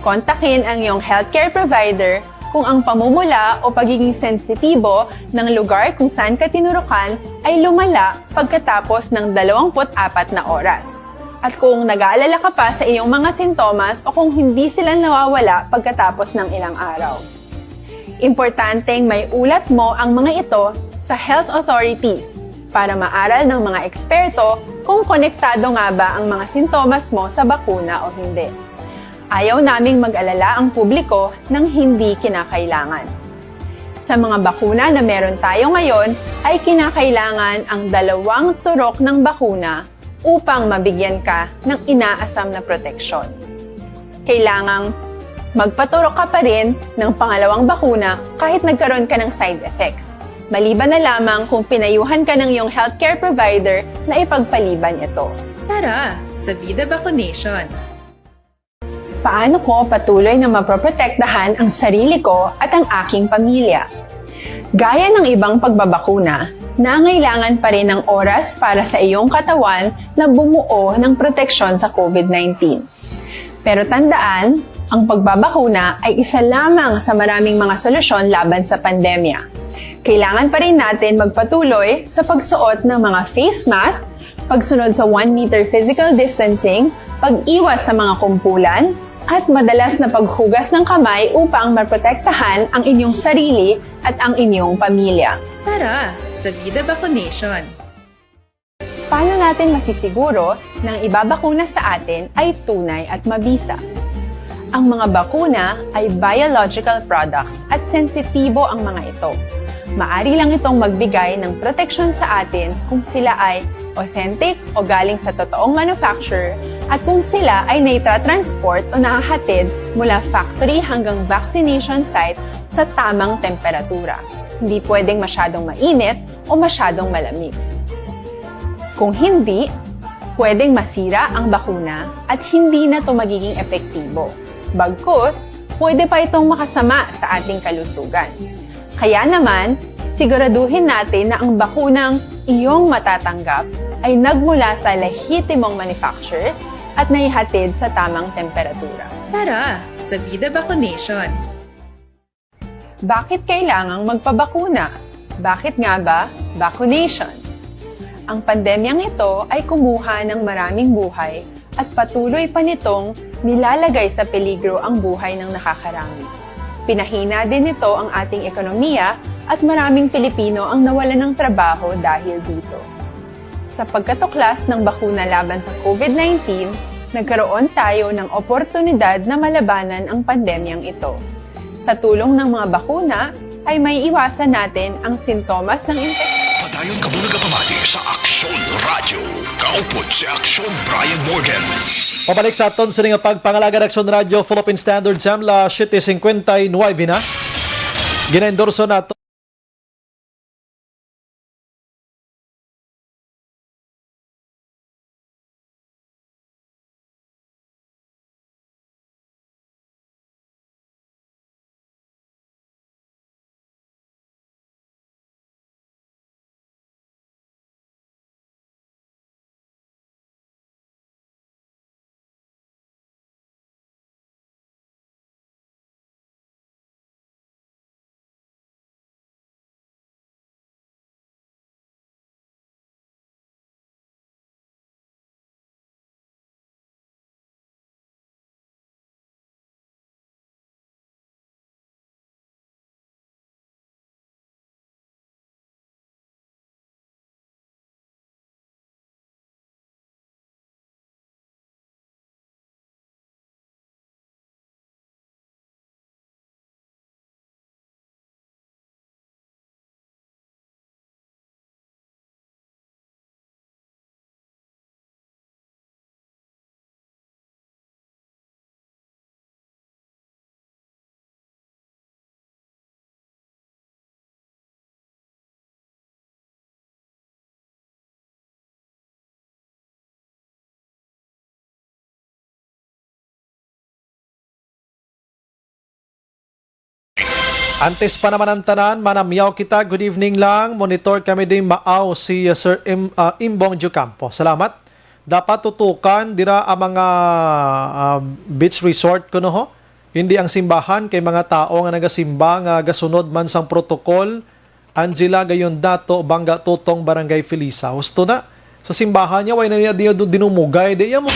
Kontakin ang iyong healthcare provider kung ang pamumula o pagiging sensitibo ng lugar kung saan ka tinurukan ay lumala pagkatapos ng 24 na oras. At kung nag-aalala ka pa sa iyong mga sintomas o kung hindi sila nawawala pagkatapos ng ilang araw. Importanteng may ulat mo ang mga ito sa health authorities para maaral ng mga eksperto kung konektado nga ba ang mga sintomas mo sa bakuna o hindi. Ayaw naming mag-alala ang publiko ng hindi kinakailangan. Sa mga bakuna na meron tayo ngayon, ay kinakailangan ang 2 turok ng bakuna upang mabigyan ka ng inaasam na proteksyon. Kailangang magpaturok ka pa rin ng pangalawang bakuna kahit nagkaroon ka ng side effects. Maliban na lamang kung pinayuhan ka ng iyong healthcare provider na ipagpaliban ito. Tara sa Vida Vaccination. Paano ko patuloy na maproprotektahan ang sarili ko at ang aking pamilya? Gaya ng ibang pagbabakuna, nangailangan pa rin ng oras para sa iyong katawan na bumuo ng proteksyon sa COVID-19. Pero tandaan, ang pagbabakuna ay isa lamang sa maraming mga solusyon laban sa pandemya. Kailangan pa rin natin magpatuloy sa pagsuot ng mga face mask, pagsunod sa 1 meter physical distancing, pag-iwas sa mga kumpulan, at madalas na paghugas ng kamay upang maprotektahan ang inyong sarili at ang inyong pamilya. Tara sa Vida Vaccination. Paano natin masisiguro na ang ibabakuna sa atin ay tunay at mabisa? Ang mga bakuna ay biological products at sensitibo ang mga ito. Maari lang itong magbigay ng proteksyon sa atin kung sila ay authentic o galing sa totoong manufacturer at kung sila ay naitra-transport o nahahatid mula factory hanggang vaccination site sa tamang temperatura. Hindi pwedeng masyadong mainit o masyadong malamig. Kung hindi, pwedeng masira ang bakuna at hindi na ito magiging epektibo. Bagkus, pwede pa itong makasama sa ating kalusugan. Kaya naman, siguraduhin natin na ang bakunang iyong matatanggap ay nagmula sa lehitimong manufacturers at naihatid sa tamang temperatura. Tara sa Vida Vaccination. Bakit kailangang magpabakuna? Bakit nga ba vaccination? Ang pandemyang ito ay kumuha ng maraming buhay at patuloy pa nitong nilalagay sa peligro ang buhay ng nakakarami. Pinahina din nito ang ating ekonomiya at maraming Pilipino ang nawalan ng trabaho dahil dito. Sa pagkatuklas ng bakuna laban sa COVID-19, nagkaroon tayo ng oportunidad na malabanan ang pandemyang ito. Sa tulong ng mga bakuna, ay may iwasan natin ang sintomas ng infeksyon. Padayon ka muna kapamati sa Aksyon Radio. Kaupod si Aksyon Brian Morgan. Pabalik sa aton sa nga pagpangalaga ng Aksyon Radio Philippine Standard Time la 7:59 na. Gina-endorso nato Antes pa naman ang tanan, manamyaw kita. Good evening lang. Monitor kami din maaw si Sir Imbong Jucampo. Salamat. Dapat tutukan dira ang mga beach resort ko no ho. Hindi ang simbahan kay mga tao nga nagasimba nga gasunod man sang protokol. Angela gayon dato Bangga Tutong Barangay Felisa. Husto na. Sa simbahan niya way na niya dinumugay di mo.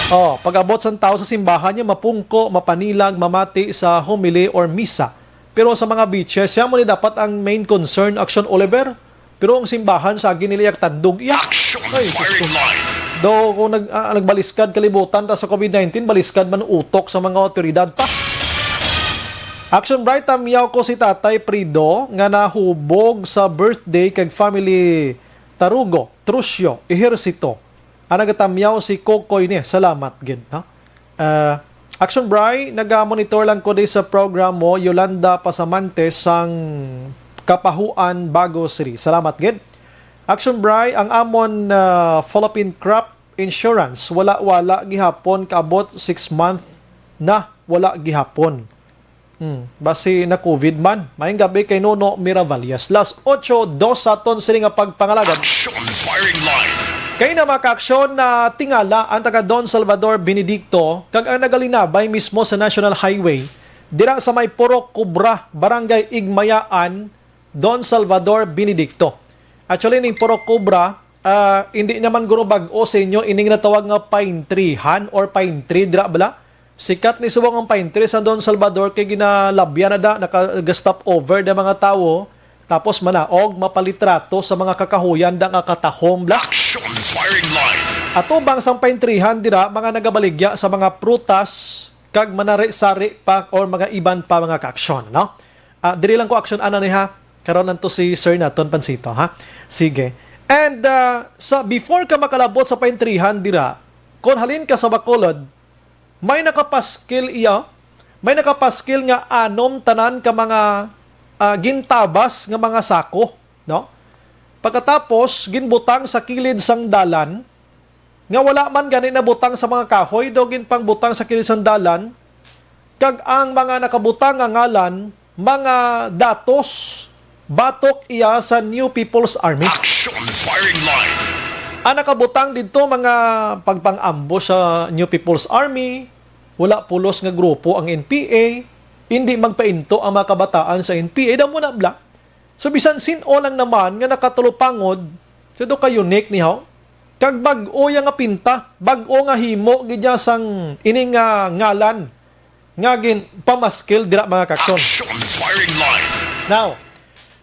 Oh, pag-abot sa tao sa simbahan niya mapungko, mapanilag, mamati sa homily or misa. Pero sa mga beaches, siya mo ni dapat ang main concern, Action Oliver. Pero ang simbahan sa giniliyak tandog iya. Action firing line. Do kung nagbaliskad kalibutan ta sa COVID-19, baliskad man utok sa mga otoridad pa. Action Bright, miyaw ko si Tatay Prido nga nahubog sa birthday kag family Tarugo, Trusyo, Ejercito. Ang nagatamyaw si Kokoy ni. Salamat, gid. No? Action Bri, nag-monitor lang ko din sa program mo, Yolanda Pasamantes sang Kapahuan, Bago City. Salamat, gid. Action Bri, ang amon Philippine Crop Insurance, wala gihapon, kaabot 6 month na wala gihapon. Basi na COVID man. Mayang gabi kay Nono Miravalles. Last 8:02 sa ton sila nga pagpangalagad. Action firing line. Kaya na makaaksyon na tingala ang taga Don Salvador Benedicto kag ang nagalinabay mismo sa National Highway dira sa may Purok Cobra, Barangay Igmayaan, Don Salvador Benedicto. Actually, ning Purok Cobra, hindi naman guro bag-o sa inyo, ining natawag nga pine treehan or pine tree, dira bala? Sikat ni subong ang pine tree sa Don Salvador kay ginalabyan na da, naka-stop over da mga tao, tapos manaog, mapalitrato sa mga kakahuyan da nga katahom bla. Action firing line. Ato bang sang pine treehan dira, mga nagabaligya sa mga prutas, kag manari-sari pa or mga iban pa mga kaaksyon, no? Diri lang ko aksyon ana ni ha. Karon nanto si Sir naton Pansito, ha. Sige. And before ka makalabot sa pine treehan dira, kung halin ka sa Bacolod, may nakapaskil iya, may nakapaskil nga anom tanan ka mga gintabas nga mga sako, no? Pagkatapos ginbutang sa kilid sang dalan, nga wala man gani na butang sa mga kahoy, dogin pang butang sa kilid sang dalan, kag ang mga nakabutang nga ngalan, mga datos, batok iya sa New People's Army. Action firing line. Ang nakabutang dito mga pagpang-ambush sa New People's Army, wala pulos nga grupo ang NPA, hindi magpainto ang mga kabataan sa NPA, daw mo na bla. So bisan sin-o lang naman nga nakatulupangod, so do ka unique ni how, kag bag-o yang nga pinta, bag-o nga himo gidya sang ining ngalan nga gin pamaskil dira mga kakson. Action firing line. Now,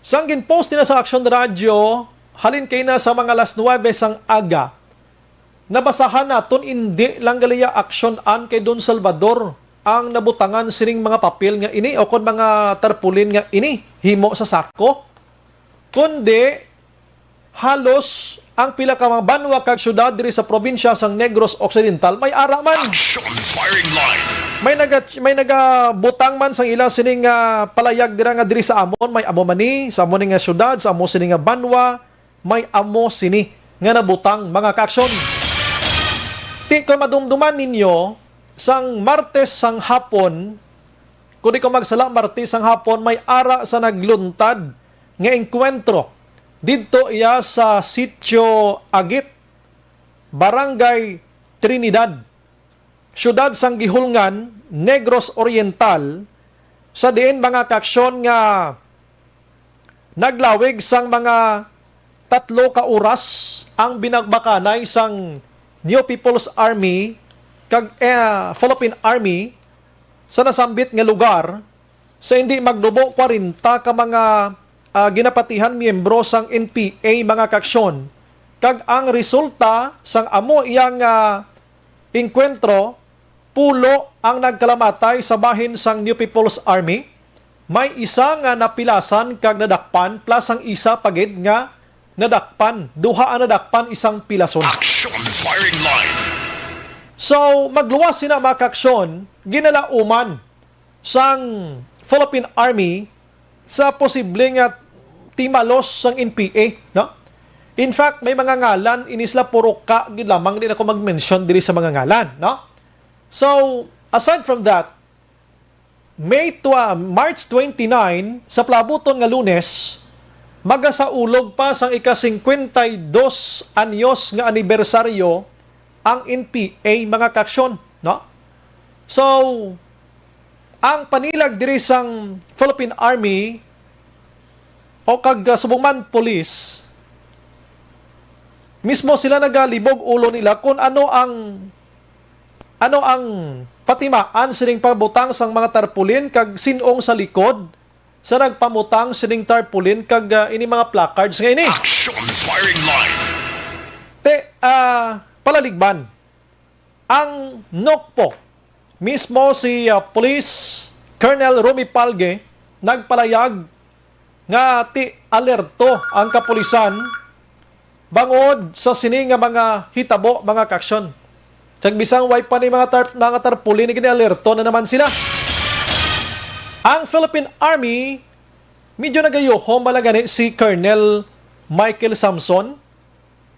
sang gin-post nila sa Action Radio, halin kay na sa mga alas 9 sang aga, nabasahan naton hindi lang galiya action an kay Don Salvador ang nabutangan sining mga papel nga ini o kon mga tarpulin nga ini himo sa sako, kundi halos ang pila ka mga banwa kag syudad diri sa probinsya sang Negros Occidental may ara man. Action firing line. May nagabutang man sang ila sining palayag dira nga diri sa amon, may amo mani sa amon nga syudad, sa amo sining nga banwa, may amo sini nga nabutang mga kaaksyon. Ti ko madumduman ninyo sang Martes sang hapon, kung di ko magsala Martes sang hapon, may ara sa nagluntad nga engkwentro dito iya sa Sitio Agit, Barangay Trinidad, syudad sang Gihulngan, Negros Oriental, sa diin mga kaaksyon nga naglawig sang mga 3 ka oras ang binagbakanay sang New People's Army kag Philippine Army sa nasambit nga lugar sa hindi magdubo 40 ka mga ginapatihan miyembro sang NPA mga kaaksyon, kag ang resulta sang amo iyang engkwentro, pulo ang nagkalamatay sa bahin sang New People's Army, may isa nga napilasan kag nadakpan plus ang isa pagid nga nadakpan, duha ang nadakpan, isang pilason. Action firing line. So, magluwas sina mga kaaksyon, ginalauman sang Philippine Army sa posibleng timalos sang NPA, no? In fact, may mga ngalan inisla puro ka gid lamang din ako mag-mention diri sa mga ngalan, no? So, aside from that, March 29 sa plabuton nga Lunes magasaulog pa sang ika-52 anyos nga anibersaryo ang NPA mga kaksyon, no? So, ang panilag diri sang Philippine Army o kag subungman police, mismo sila nagalibog ulo nila kung ano ang patimaan sining pabutang sang mga tarpulin kag sinong sa likod sa nagpamutang sining tarpulin kag ini mga placards nga ini. Action firing line. Palaligban. Ang NOCPO, mismo si Police Colonel Romy Palge, nagpalayag nga alerto ang kapulisan bangod sa sining nga mga hitabo, mga kaksyon. Bisang way pa ni mga tarpulin ni alerto na naman sila. Ang Philippine Army, medyo nagayuho malagani si Colonel Michael Samson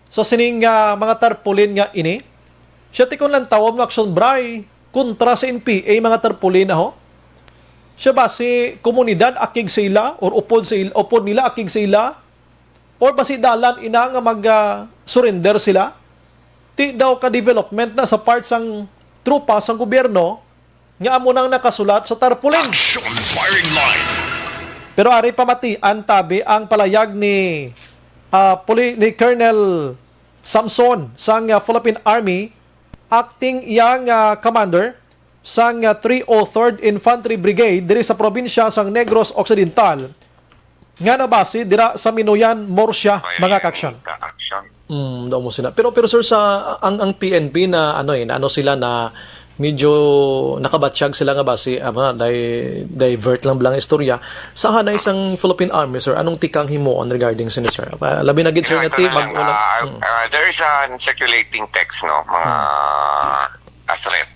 sa sining mga tarpulin nga ini. Siya tikon lang tawag ng aksyon bray kontra sa NPA mga tarpulin na ho. Siya ba si komunidad akig sila or upod nila akig sila or ba si dalan ina nga mag-surrender sila? Ti daw ka-development na sa parts ng trupa sang gobyerno nga amo nang nakasulat sa tarpulin. Action firing line. Pero ari pamatian tabi ang palayag ni Colonel Samson sang Philippine Army, acting yang commander sang 303rd Infantry Brigade diri sa probinsya sang Negros Occidental nga nabase dira sa Minuyan, Murcia, mga kaksyon. Daw mo sila. Pero sir, sa ang PNP na ano sila na medyo nakabatsyag sila nga base divert lang bilang istorya sa hanay isang Philippine Army, sir, anong tikang himuon regarding sir? Labi na gid sir nga there is a circulating text, no, mga asret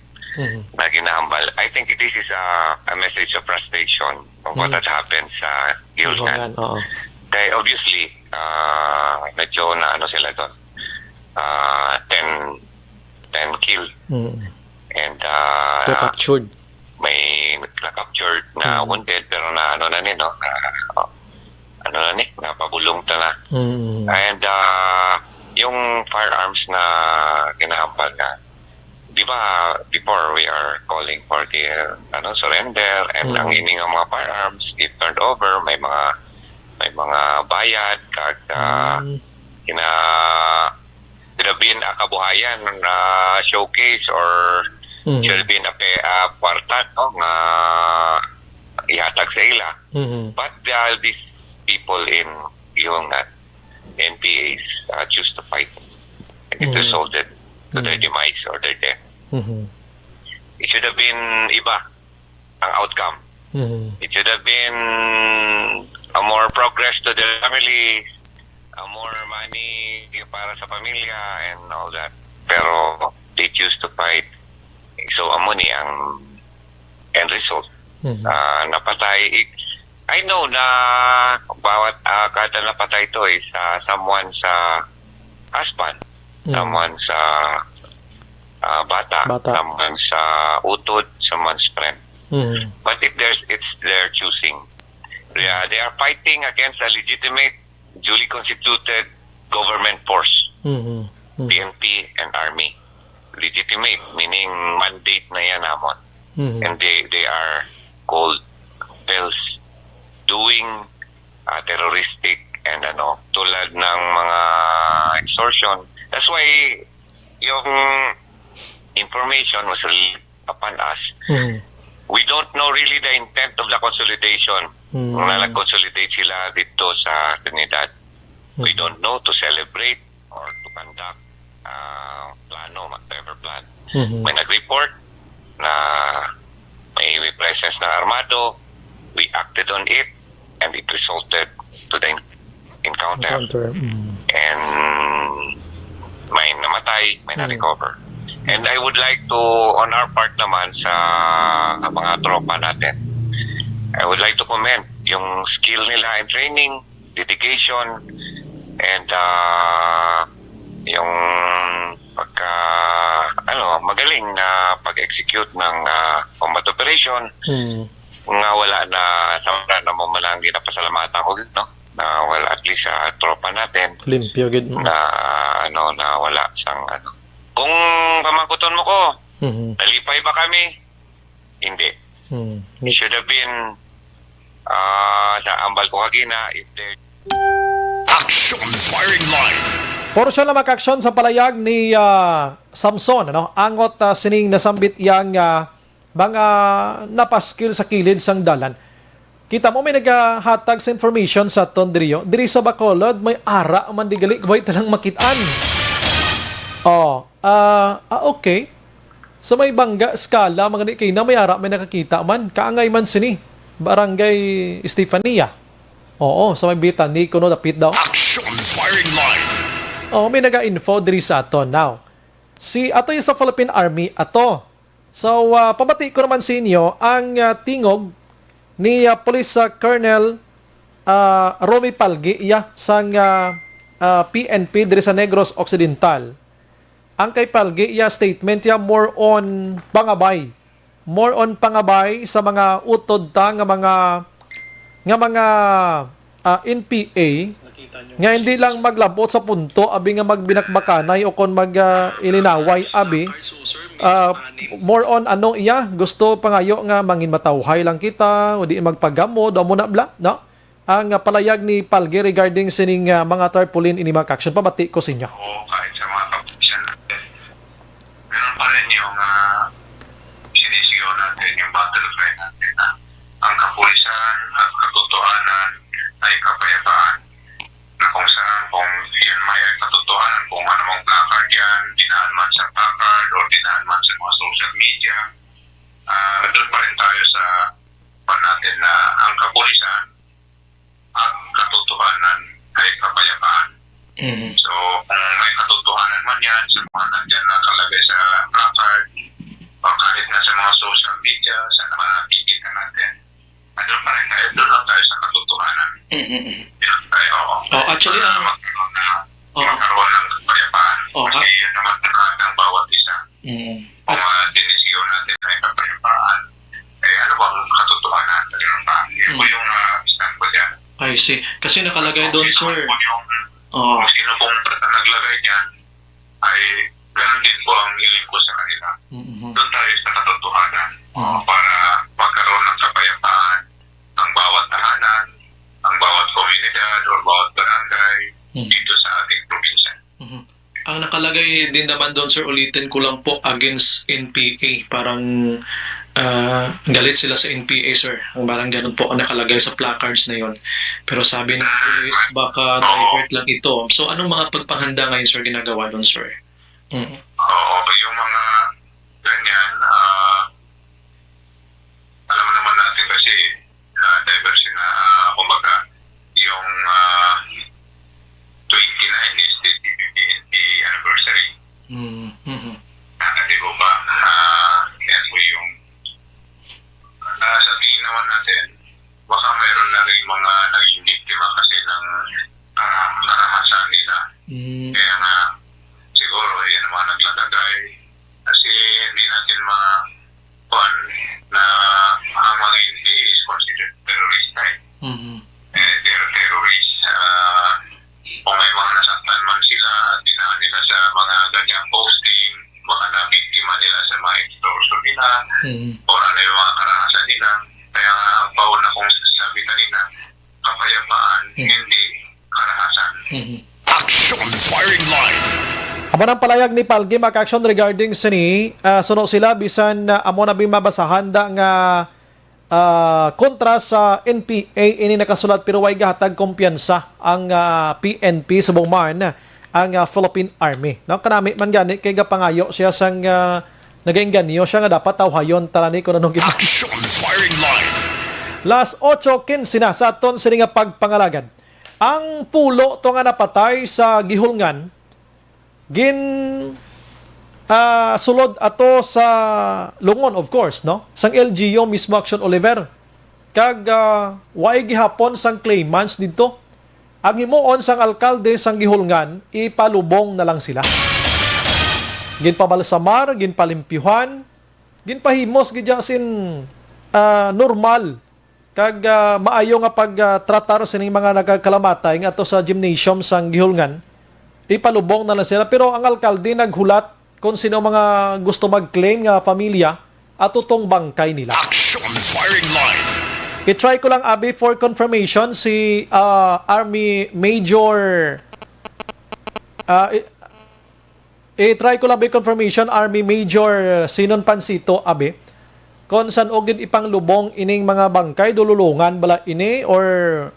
na ginahambal. I think this is a message of frustration of what had happened sa Gilgan. Kaya obviously medyo na sila doon, 10 killed. And captured. May na-captured na wounded, pero na napabulong ta na. And yung firearms na ginahambal na, di ba, before we are calling for the surrender, and ang ining mga firearms if turned over, may mga bayad kag should have been a kabuhayan na showcase or should have been a kwarta, no, nga ihatag sa ila. But these people in yung NPAs choose to fight, and it resulted to their demise or their death. It should have been iba ang outcome. It should have been a more progress to their families, more money para sa pamilya and all that. Pero they choose to fight. So amo ni ang end result. Napatay. I know na bawat kada napatay to is someone sa husband, someone sa bata, someone sa utod, someone's friend. But if it's their choosing. They are fighting against a legitimate, duly constituted government force, PNP and Army. Legitimate, meaning mandate na yan namon. And they are called pills doing terroristic and tulad ng mga extortion. That's why yung information was released upon us. We don't know really the intent of the consolidation. Kung nag-consolidate sila dito sa Trinidad, we don't know to celebrate or to conduct whatever plan. May nag-report na may presence na armado, we acted on it, and it resulted to the encounter. And may namatay, may na-recover. And I would like to, on our part naman sa mga tropa natin, I would like to commend yung skill nila in training, dedication, and yung magaling na pag-execute ng combat operation. nga wala na sa mga na mo malang ginapasalamatan ko no na wala at least sa tropa natin Limpyo gid. na na wala sang kung pamangkuton mo ko nalipay ba kami hindi should have been sa ambal ko kagina if there Action firing line. Porosyon na makaksyon sa palayag ni Samson, ano? Angot sining nasambit yang mga napaskil sa kilid sang dalan. Kita mo may naghatag sa information sa Tondrio. Diri sa Bacolod, may ara man digali, way talang makitaan. Okay. Sa may bangga, skala, mga di kay na may ara, may nakakita man. Kaangay man sini. Barangay Estefania. Oo, sa may bitan, ni kuno dapit daw. Action firing line. May naga-info diri sa ato now. Si ato yung sa Philippine Army ato. So pabati ko naman sa inyo ang tingog ni Police Colonel Romy Palgi sang PNP diri sa Negros Occidental. Ang kay Palgi statement more on pangabay. More on pangabay sa mga utod ta nga mga NPA nga hindi lang maglabot sa punto abi nga magbinakbakanay o kon ilinaway abi more on gusto pangayo nga mangin matawhay lang kita o di magpagamo do mo na bla no ang palayag ni Palgi regarding sining mga tarpaulin ini mga action pabati ko sa inyo. Kahit sa mga kapulisan natin meron pa rin yung sinisigaw natin yung battle cry natin na ang kapulisan at katotohanan ay kapayapaan na kung saan kung yan may katotohanan kung ano mong placard yan, dinaan man sa placard o dinaan man sa mga social media, doon pa rin tayo sa natin na ang kapulisan at katotohanan ay kapayapaan. So kung may katotohanan man yan sa mga nandyan nakalagay sa placard o kahit na sa mga social media, sa nakikita natin, doon pa rin tayo, doon lang tayo sa katotohanan. Doon tayo, actually, magkaroon ng kapayapaan. Kasi yun naman ng bawat isa. Kung dinisigaw natin ay kapayapaan, ano bang katotohanan? Yun po yung stand ko dyan. I see. Kasi nakalagay doon, sir. Kung sino pong naglagay dyan, ay ganun din po ang hiling ko sa kanila. Doon tayo sa katotohanan para magkaroon ng kapayapaan ang bawat tahanan, ang bawat komunidad o bawat barangay dito sa ating probinsya. Ang nakalagay din naman doon, sir, ulitin ko lang po, against NPA. Parang galit sila sa NPA, sir. Ang parang ganun po ang nakalagay sa placards na yon. Pero sabi ng police, baka divert lang ito. So, anong mga pagpahanda ngayon, sir, ginagawa doon, sir? Yung mga ganyan, alam naman natin kasi diverse na, kumbaga, yung 29 is the PPNP anniversary. Di ba ba? Yan po yung sa tingin naman natin, baka meron na rin mga naging biktima kasi ng karahasan nila. Kaya nga, siguro, yan ang mga naglalagay. Kasi hindi natin na ang mga hindi is considered terrorist type. Terrorist. Kung may mga nasaktan man sila at dinaan nila sa mga ganyang posting, baka na-biktima nila sa mga extortion nila, o ano yung mga karahasan nila. Kaya nga, baon na kung sabi kanina, kapayapaan, hindi karahasan. Action firing line. Amo ng palayag ni Palgi maka-action regarding sini suno sila bisan amo na bing mabasahan da nga kontra sa NPA ini nakasulat pero way gahatag kumpiyansa ang PNP sa bungman ang Philippine Army. No kanami man gani kay gapangayo siya sang nagainganyo siya nga dapat tawhayon tarani ko nanong Action firing line. Last 8:15 na sa aton sini nga pagpangalagad. Ang pulo to nga napatay sa gihulngan sulod ato sa Lungon, of course, no? Sang LGU mismo Action Oliver. Kag way gihapon sang claimants dito. Ang himuon sang alkalde sang gihulngan, ipalubong na lang sila. Ginpabalsamar, ginpalimpyuhan, ginpahimos gidya sin normal kag maayo nga pagtratar sa ning mga nagkakalamatay nga ato sa gymnasium sang gihulngan, ipalubong na lang sila. Pero ang alkalde naghulat kung sino mga gusto mag-claim nga pamilya at utong bangkay nila. Action firing line. I-try ko lang, Abi, for confirmation, si Army Major... i-try ko lang by confirmation, Army Major Sinon Pansito, Abi, kung saan ogin ipang lubong ining mga bangkay, dululungan bala ini, or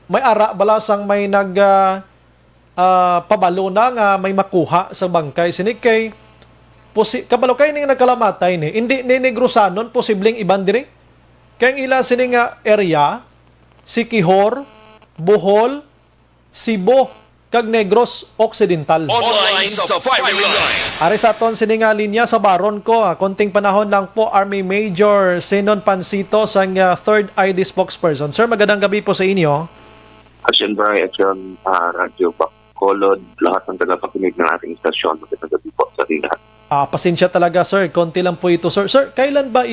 may ara bala sang may pabalo na nga may makuha sa bangkay. Sinig kay kabalo kay ning nagkalamatay ni hindi ni Negrosanon posibleng iban diri kay ila sini nga area Siquijor, Bohol, Cebu kag Negros Occidental. Online sa firing line. Ari sa aton sini nga linya sa baron ko, konting panahon lang po, Army Major Sinon Pansito sang 3rd ID spokesperson. Sir, magandang gabi po sa inyo. Action Bray, Action Radio Bacolod, lahat ng tagapakinig ng ating istasyon. Magandang gabi po sa ating lahat. Pasensya talaga, sir. Konti lang po ito, sir. Sir, kailan ba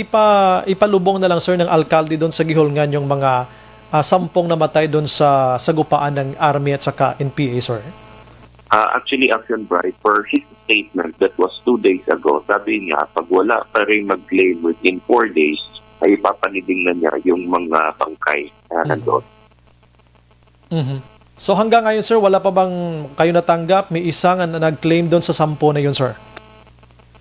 ipalubong na lang, sir, ng alkalde doon sa Gihulngan yung mga 10 namatay doon sa sagupaan ng Army at saka NPA, sir? Actually, Action Bray, for his statement that was 2 days ago, sabi niya, pag wala pa rin mag-claim within 4 days, ay ipapaniding na niya yung mga bangkay na nandoon. So hanggang ngayon, sir, wala pa bang kayo natanggap? May isang nag-claim doon sa 10 na yun, sir?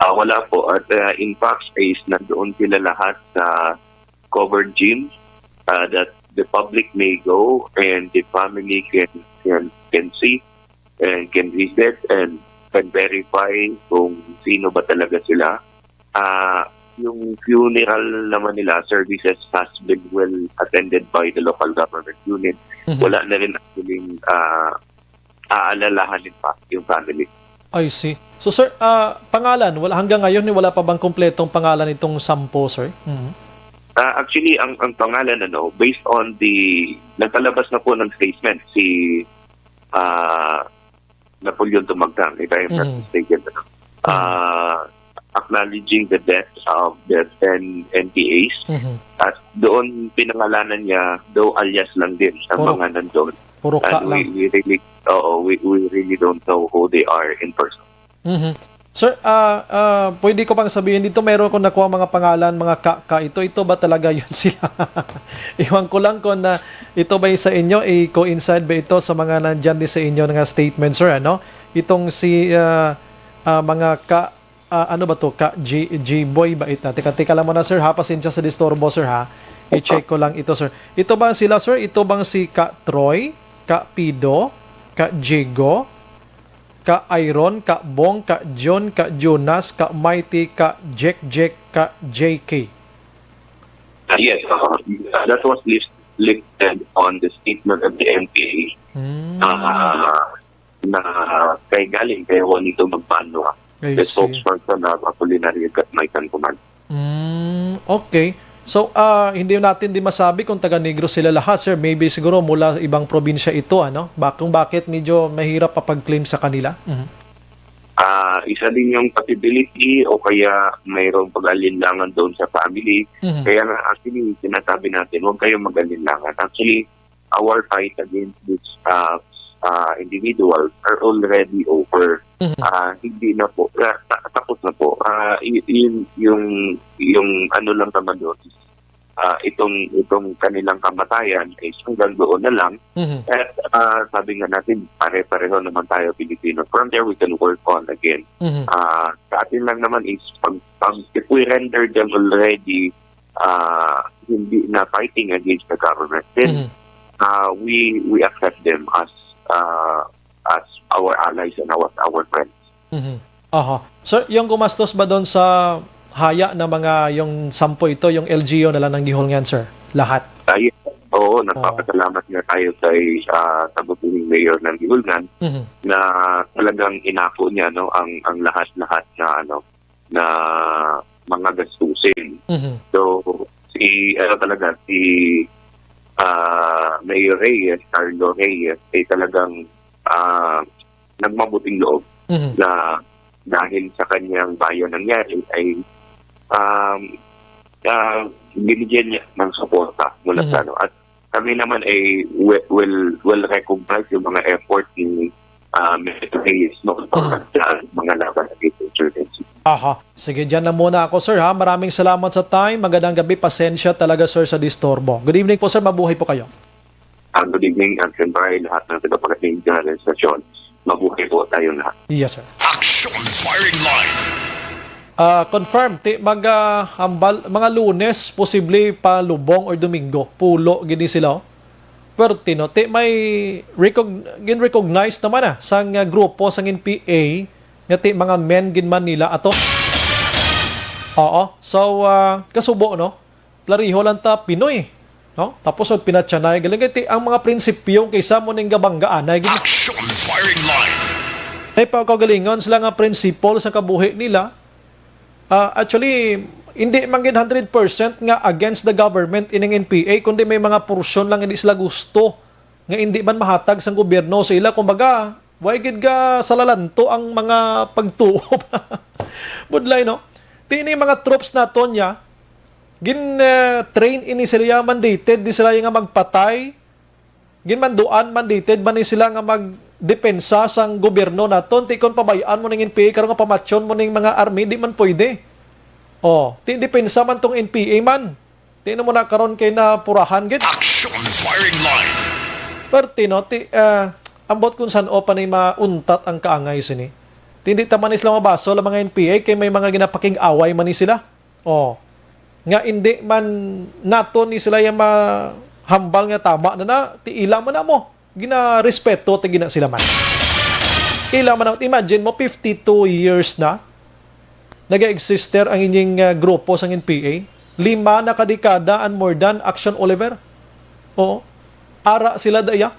Wala po. At in fact, is nandoon sila lahat sa covered gyms that the public may go and the family can see and can visit and can verify kung sino ba talaga sila. Yung funeral naman nila, services has been well attended by the local government unit. Wala na rin actually aalalahanin pa yung family. I see. So, sir, pangalan, hanggang ngayon wala pa bang kumpletong pangalan itong 10, sir? Actually, ang pangalan, based on nagkalabas na po ng statement si Napoleon Tumagdang, if I am not mistaken, acknowledging the deaths of the 10 NPAs. At doon pinangalanan niya, though alias lang din ang mga nandun. Puro ka lang. We really don't know who they are in person. Sir, pwede ko pang sabihin dito, mayroon kong nakuha mga pangalan, mga ito ba talaga yun sila? Iwan ko lang kung ito ba sa inyo, coincide ba ito sa mga nandyan din sa inyo ng statement, sir, ano? Itong si mga ano ba to? J-Boy ba ito? Teka lang muna, sir, ha? Pasensya sa disturbo, sir, ha? I-check ko lang ito, sir. Ito ba sila, sir? Ito bang si Ka Troy, Ka Pido, Ka Jigo, Ka Iron, Ka Bong, Ka John, Ka Jonas, Ka Mighty, Ka Jack, Ka JK? Yes, that was listed on the statement of the NPA na kay galing kay Juanito Magpano, the spokesperson of Apolinario Gatmaycan Command. Okay. So, hindi natin din masabi kung taga-Negros sila lahat, sir. Maybe siguro mula ibang probinsya ito, ano? Bakit medyo mahirap papag-claim sa kanila? Isa din yung possibility o kaya mayroong pag-alinlangan doon sa family. Kaya nga, actually, sinasabi natin, huwag kayong mag-alinlangan. Actually, our fight against these individuals are already over. Hindi na po, tapos na po. Yung ano lang naman doon, itong kanilang kamatayan is hanggang doon na lang. At sabi nga natin, pare-pareho naman tayo Pilipino. From there, we can work on again. Sa atin lang naman is, if we render them already hindi na fighting against the government, then we accept them as our allies and our friends. Sir, yung gumastos ba doon sa haya na mga yung 10 ito, yung LGU na lang ng Gihulngan, sir? Lahat? Oo, nagpapasalamat nga tayo sa buong mayor ng Gihulngan na talagang inako niya ang lahat-lahat na mga gastusin. So si Mayor Reyes, Carlo Reyes, ay talagang nagmabuting loob na dahil sa kanyang bayan nangyari ay binigyan niya ng suporta mula sa ano. At kami naman ay will recognize yung mga effort ni Mr. Reyes sa mga laban against insurgency. Aha. Sige, dyan na muna ako, sir, ha? Maraming salamat sa time. Magandang gabi. Pasensya talaga, sir, sa disturbo. Good evening po, sir. Mabuhay po kayo. Good evening, and siyempre lahat ng tagapagaling dyan ng stasyon. Mabuhay po tayo lahat. Yes, sir. Action Firing Line. Confirm, hambal, mga Lunes, posible pa Lubong or Domingo. Pulo, gini sila, oh. Pero may recognize naman sang grupo sang NPA nga mga men gin Manila ato. Oo. So kasubo no. Plariho lang ta Pinoy, no? Tapos od pinatsanay galing ang mga prinsipyo kaysa mo ning gabanggaan ay Action Firing Line. ay pagkagalingon sila nga principle sa kabuhi nila. Actually hindi man gid 100% nga against the government ining NPA kundi may mga porsyon lang hindi sila gusto nga hindi man mahatag sang gobyerno sa ila. Kumbaga why gid ga salalanto ang mga pagtuo. Budlay no. Tini mga troops naton niya train ini sila mandated di sila nga magpatay. Manduan mandated man ni sila nga magdepensa sang gobyerno naton. Ti kon pabayaan mo ning NPA karon nga pamatsyon mo ning mga army di man pwede. Depensa man tong NPA man. Tino mo na karon kay na purahan gid. Action Firing Line. Pero ambot kung saan o pa na mauntat ang kaangay sini. Hindi taman isla mabaso lang mga NPA kay may mga ginapaking away man ni sila. Nga hindi man nato ni sila yung mahambal nga tama na tiila mo na mo. Gina-respeto ti gina sila man. Ila man imagine mo 52 years na nag-exister ang inyong grupo sa NPA. 5 na kadekada and more than Action Oliver. Ara sila daya.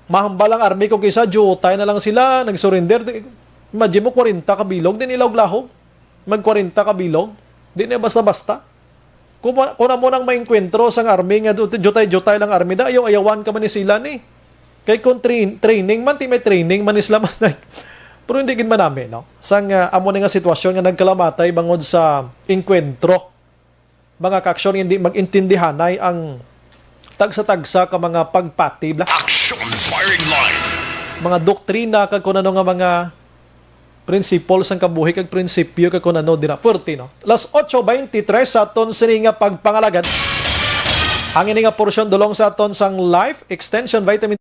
Mahambal ang army ko kaysa jutay na lang sila, nag-surrender. Imagine mo 40 kabilog, din ilaw lahog. Mag 40 kabilog, din na basta-basta. Kung mo nang mainkwentro sang army nga jutay-jutay lang army da, ayaw-ayawan ka man ni sila ni. Kay kung training man, may training man isla man. Pero hindi gid man namin, no? Sang amo nga sitwasyon nga nagkalamatay bangod sa inkwentro. Mga kaaksyon hindi magintindihanay ang tagsa-tagsa ka mga pagpati. Action Firing Line. Mga doktrina kag kunano nga mga principles sang kabuhi kag prinsipyo kag kunano dira puerti, no? Las 8:23 sa aton sini nga pagpangalagad. Ang ini nga porsyon dulong sa aton sang Life Extension Vitamin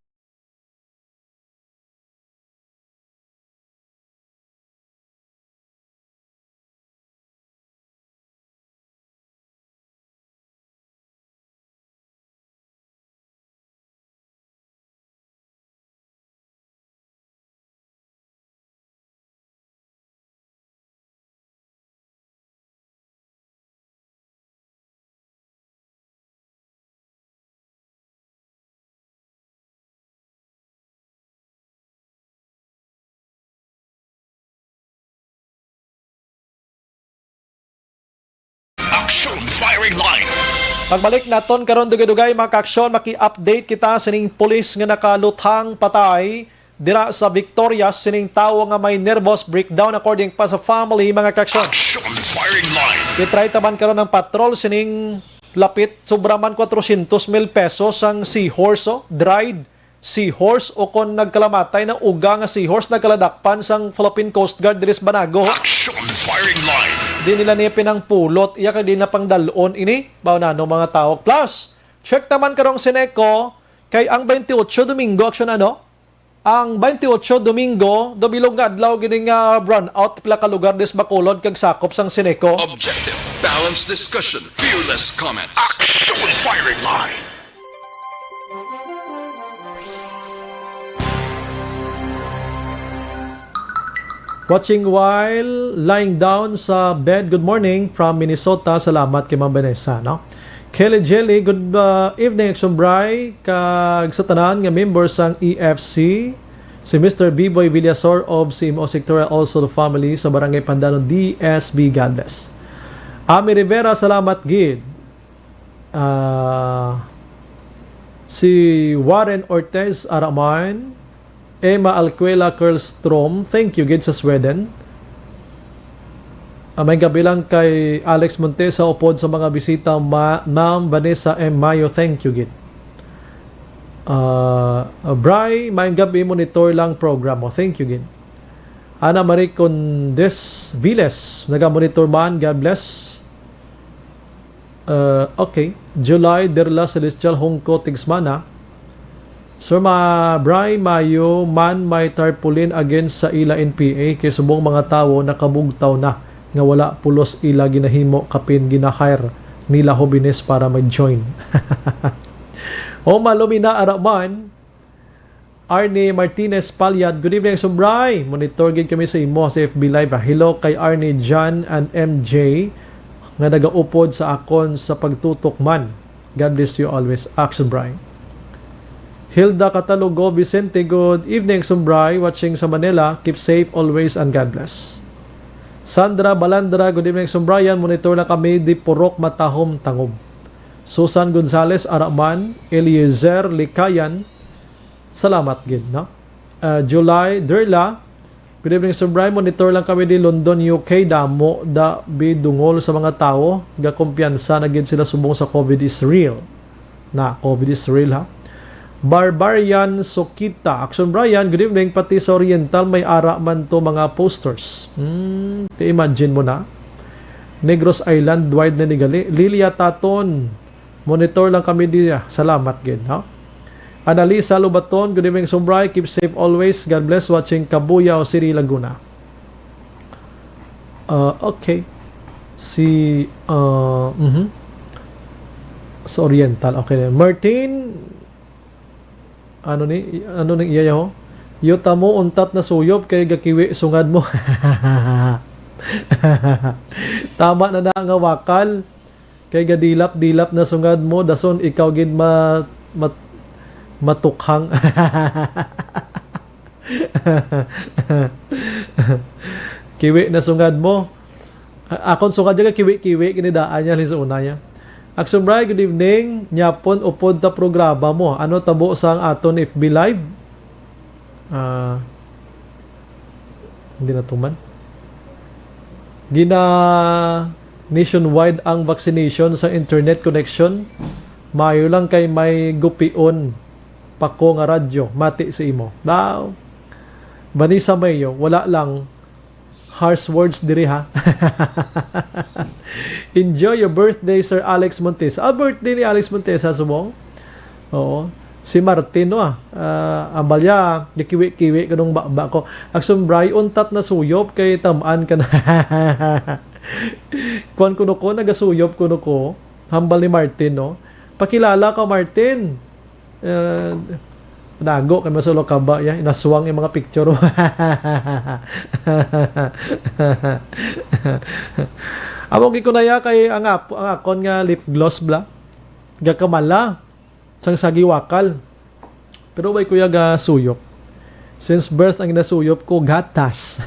Action Firing Line. Pagbalik naton karon dugay-dugay mga kaaksyon, maki-update kita sining pulis nga nakaluthang patay dira sa Victoria sining tawo nga may nervous breakdown according pa sa family mga kaaksyon. Action Firing Line. Itry taban karon ng patrol sining lapit sobraman 400,000 pesos ang seahorse, dried seahorse o kon nagkalamatay na uga nga seahorse nagkaladakpan sang Philippine Coast Guard diri sa Banago. Action Firing Line. Di nila niya pinangpulot, iya ka din na pang dalon ini, bao na no mga tao. Plus, check naman karong Sineco, kay ang 28 Domingo, action ano? Ang 28 Domingo, dobilog nga adlaw gining run out pila ka lugar des Bacolod kag sakop sang Sineco. Objective, balanced discussion, fearless comments. Action Firing Line. Watching while lying down sa bed. Good morning from Minnesota. Salamat kay Ma'am Vanessa, no? Kelly Jelly, good evening, Action Bray. Kag sa tanan nga members sang EFC, si Mr. B-Boy Villasor of CMO Sectorial, also the family sa Barangay Pandanon, DSB Galvez. Ami Rivera, salamat gid. Si Warren Ortez Araman, Emma Alcuela Curlstrom, thank you gid sa Sweden. May gabi lang kay Alex Montesa upod sa mga bisita. Ma'am Vanessa M. Mayo, thank you gid. Bry, may gabi monitor lang program mo. Thank you gid. Ana Marie Condes Viles, naga-monitor man, God bless. Okay. July Derla Celestial Hongko Tigsmana. Sir Bry Mayo man may tarpaulin against sa ila NPA kay subong mga tawo nakabugtaw na nga wala pulos ila ginahimo kapin ginahire nila Hobines para mag-join. O malumina araman Arnie Martinez Palyad, good evening Sumbray. Monitor gid kami sa imo sa FB Live. Hello kay Arnie, John and MJ nga nagaupod sa akon sa pagtutok man. God bless you always. Sumbray. Hilda Catalogo Vicente, good evening Sumbray, watching sa Manila. Keep safe always and God bless. Sandra Balandra, good evening Sumbrayan, monitor na kami di Purok Matahom Tangob. Susan Gonzales Araman, Eliezer Likayan, salamat gid, no? July Derla, good evening Sumbray, monitor lang kami di London, UK, damo da bidungol sa mga tao, gakumpiyansa na gid sila subong sa COVID is real. Na, COVID is real ha. Barbarian Sokita, Action Brian, good evening, pati sa Oriental may ara man to mga posters. Imagine mo na. Negros Island, wide na nigali. Lilia Taton, monitor lang kami diya. Salamat gid, ha? Analisa Lubaton, good evening Sumbray, keep safe always. God bless, watching Cabuyao City, Laguna. Okay. Sa Oriental, okay. Martin, ano nang iya ho? Yuta mo untat na suyop kay gakiwi sungad mo. Tama na nga wakal kay gadilap-dilap na sungad mo dason ikaw gid matukhang. Kiwi na sungad mo. Akon sungad jaga kiwi-kiwi kinidaan niya sa una niya. Action Bray, good evening. Nyapon upod ta programa mo. Ano tabo sa aton FB Live? Hindi na tuman. Gina nationwide ang vaccination sa internet connection. Mayo lang kay may gupion pako nga radyo. Mati sa imo. Daw. Vanessa Mayo, wala lang. Harsh words diri ha. Enjoy your birthday, Sir Alex Montesa. Birthday ni Alex Montesa subong. Oo. Si Martin no ambalya gikiwi-kiwi kanong ba ko. Action Bray untat na suyop kay tamaan ka na. Kuan kuno ko nagasuyop kuno ko. Hambal ni Martin no. Pakilala ka Martin. Nago kay masulo ka ba ya inaswang yung mga picture. Amo gi ko na ya kay ang akon nga lip gloss bla. Gakamala sang sagiwakal. Pero way kuya ga suyop. Since birth ang nasuyop ko gatas.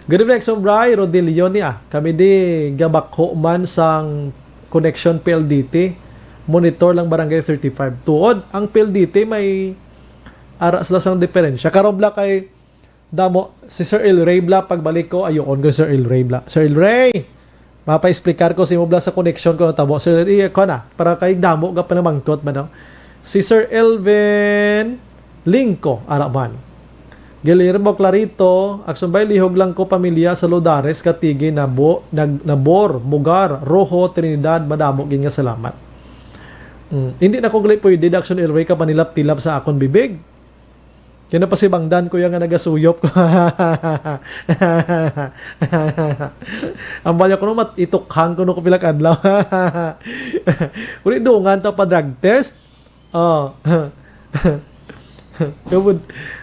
Good evening Sombray Rodelio niya. Kami di gabakho man sang connection PLDT. Monitor lang barangay 35. Tuod, ang PLDT may ara sila sang diferensya. Karon bla kay damo si Sir El Ray bla pagbalik ko ayon ko Sir El Ray bla. Sir El Ray, mapa-explicar ko si mo bla sa connection ko tabo. Sir ko na para kay damo ga panamangkot man no. Si Sir Elvin Lingko araman. Guillermo Clarito, Action Bay lihog lang ko pamilya sa Lodares Katigi Nabor, Mugar, Rojo, Trinidad, madamo gid nga salamat. Hindi na ko gali pwede Action El Ray ka panilap-tilap sa akon bibig. Kaya pa si Bangdan ko yung nga nagasuyop ko. Ang balya ko naman itukhang ko no ko pilang adlaw. Uri dungan ta pa drug test.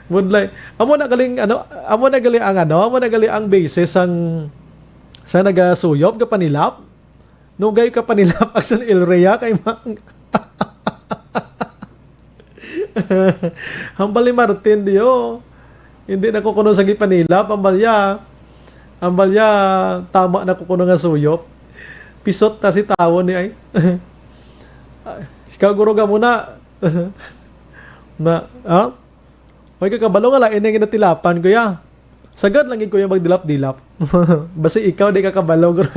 Would like amo na galing ang basis ang sa nagasuyop ka panilap. No gay ka panilap Action El Ray kay Hambal ni Martin diyo. Hindi na ko kuno sa gipanilap ambalya tama na ko kuno nga suyop. Pisot ta si tawo ni ay. Ikaw guro ga muna. May kakabalo nga lain nga natilapan ko ya. Sagad lang ko yung magdilap-dilap. Basta ikaw di ka kabalog.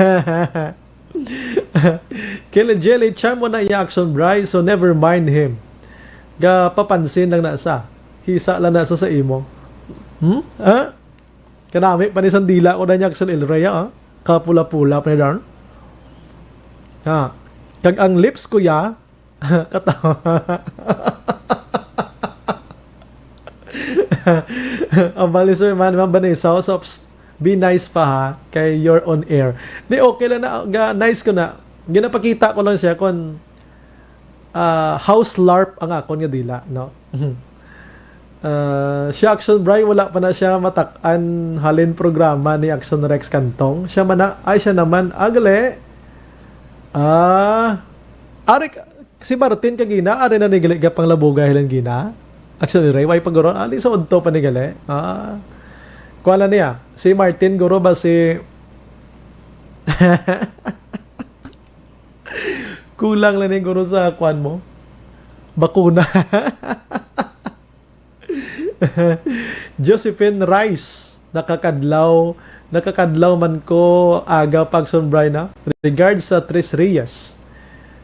Killer Jelly, charm mo na i-action Bry, so never mind him. Papansin lang na sa. Hisa lang na sa imo. Ha? Kanami, panisang dila ko na niya action Ilraya, ha? Kapula-pula pa na ha? Kag ang lips ko ya, katawa. Ang bali sir man Vanessa, so be nice pa ha kay you're on air. Di okay lang na nice ko na. Ginapakita ko lang siya kon house larp ang akon nga dila, no. Si Action Bry wala pa na siya matak-an halin programa ni Action Rex Kantong. Siya naman agle. Arik si Martin kagina are na nigali ka pang labuga hilang gina. Actually, Ray, why pag-guro? Di sa udto pa ni gali. Kuala niya. Si Martin, guro ba si... Kulang lang yung guro sa kwan mo. Bakuna. Josephine Rice. Nakakadlaw man ko aga pagson Bry na. Regards sa Tris Reyes.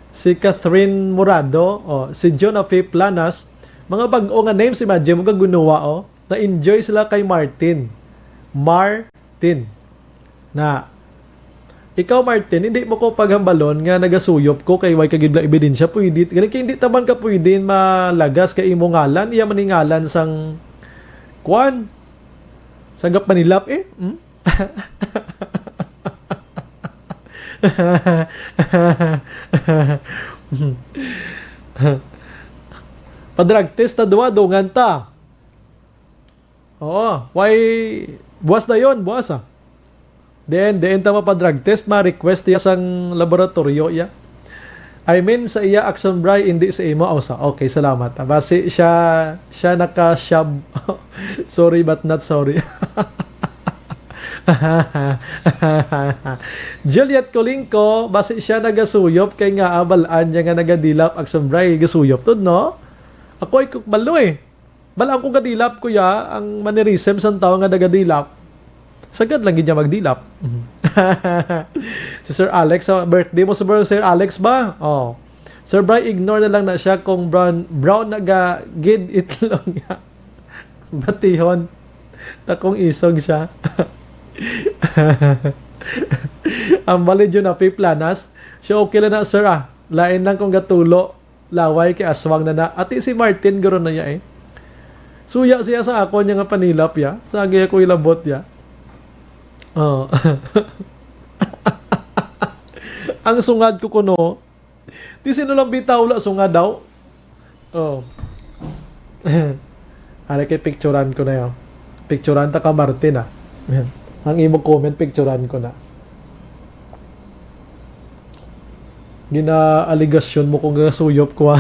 Si Catherine Murado. Si John F. Planas. Mga bag-o nga names, imagine mo kang gunawa, na-enjoy sila kay Martin. Na, ikaw Martin, hindi mo ko paghambalon nga nagasuyop ko kay way kagibla ebidensya, pwede. Galing kaya hindi taman ka pwede malagas kay imo ngalan, iya maningalan sang kwan. Sanggap manilap Padrag test na dungan ta. Oo, why buwas na yon, buwas Then ta mapadrag test, ma-request iya sang laboratorio ya. I mean sa iya Action Bry, hindi sa imo sa. Okay, salamat. Base siya naka-shab. Sorry but not sorry. Juliet Colingco, base siya nagasuyop kay nga abalaan niya nga nagadilap Action Bry gasuyop tud no. Ako ay balo Balaan ko gadilap kuya ang mannerism sa tao nga nagadilap. Sagad lang niya magdilap. Si Sir Alex, birthday mo sa Sir Alex ba? Sir Bry, ignore na lang na siya kung brown naga-gid itlog niya. Batihon. Takong isog siya. Ang bali dyan na Planas. Siya okay lang na sir Lain lang kung gatulo. Laway kay aswang na. Ati si Martin garo na niya Suya siya sa ako niya nga panilap ya. Sagay ako ilabot ya. Ang sungad ko kuno. Di sino lang bitaw la sungad daw. Ara kay picturean ko na yun. Picturean ta ka Martin Ang imo comment picturean ko na. Gina-aligasyon mo kung suyop ko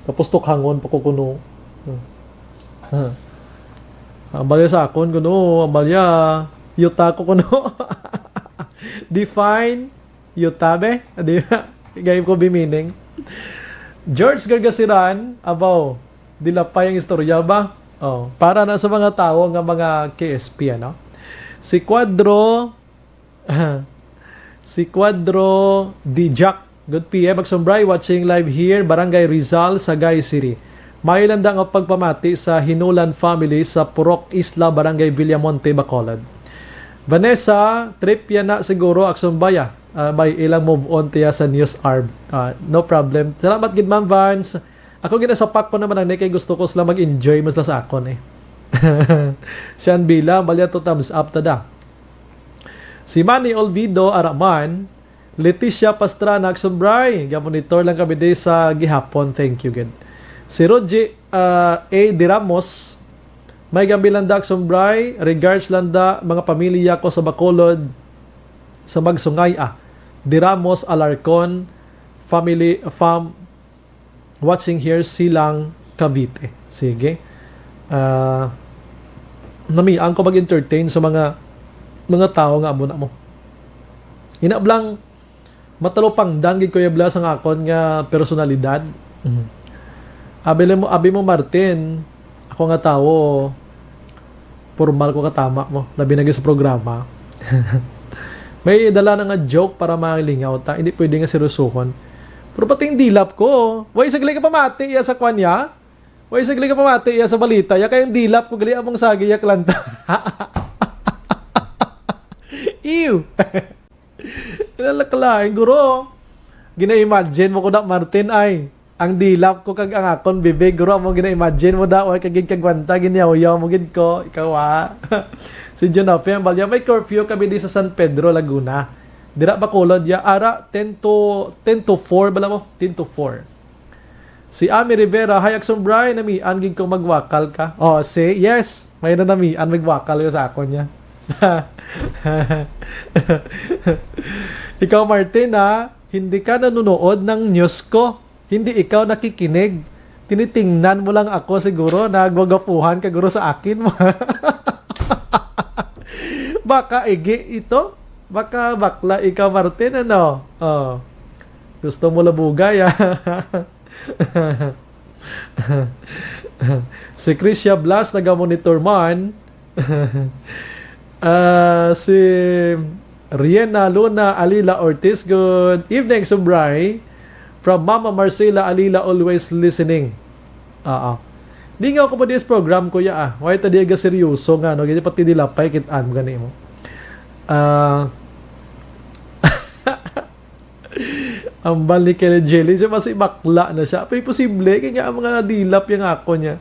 Tapos tukhangon pa ko kuno. Ambalya sa akon kuno, ambalya yuta ko kuno. Define yutabe, di ba? Gayem ko bimining. George Gargasiran, abaw, dilapay ang istorya ba? Para na sa mga tao nga mga KSP Si Quadro Dijak. Good PM, Action Bry, watching live here, Barangay Rizal, Sagay City. May landang ang pagpamati sa Hinulan family sa Purok Isla, Barangay Villamonte, Bacolod. Vanessa, trip yan na siguro, Action Bry. By ilang move on tiya sa News Arb. No problem. Salamat gid Ma'am Vance. Ako ginasapak ko naman ang kay gusto ko sila mag-enjoy mas la sa akon Siyan bila, balya to thumbs up tada. Si Manny Olvido Araman, Leticia Pastrana, Action Bry. Gamonitor lang kami din sa gihapon. Thank you, good. Si Roji A. Di Ramos, may gambi landa, Action Bry. Regards landa, mga pamilya ko sa Bacolod, sa Magsungay. Di Ramos, Alarcon, family, watching here, Silang, Cavite. Sige. Namiang ko mag-entertain sa mga tao nga muna mo. Inablang matalupang danggig ko yung blas ang akon nga personalidad. Abi mo Martin, Ako nga tao, formal ko katama mo. Labi na sa programa. May dala na nga joke para makilingaw ta. Hindi pwede nga seryosohon. Pero pati yung dilap ko. Way, sagli ka pamati iya sa kwanya. Way, sagli ka pamati iya sa balita. Ya kayong dilap ko, gali among sagi ya klanta. Ew! Ilalakalain, guro. Gina-imagine mo ko na, Martin, ay. Ang dilap ko kag ang akon, bibig. Guro, mo gina-imagine mo da. Way, kagig kagwanta, ginyaw-yaw mo gid ko. Ikaw, Si Jonafe, ang balya, may curfew kami di sa San Pedro, Laguna. Dira ba kulod ya? Ara, 10 to 4, bala mo? 10 to 4. Si Ami Rivera, hayak sombray, namian, gig kong magwakal ka. Oh, say, yes, may na namian, magwakal ko sa akon niya. Ikaw, Martin, hindi ka nanonood ng news ko. Hindi ikaw nakikinig. Tinitingnan mo lang ako siguro, nagwagapuhan ka guro sa akin mo. Baka igi ito? Baka bakla ikaw, Martin, ano? Oh. Gusto mo labugay, Si Krisya Blas, naga-monitor man. Si Riena Luna Alila Ortiz, good evening, Subray. From Mama Marcela Alila, always listening. Di nga ako pa this program, kuya, Why tadi aga seryoso nga, no? Ganyan pati dilapay, kitaan mo gani mo. Ang balik kay Jelly, siya mas bakla na siya. Pero posible, kaya ang mga dilap yung ako niya.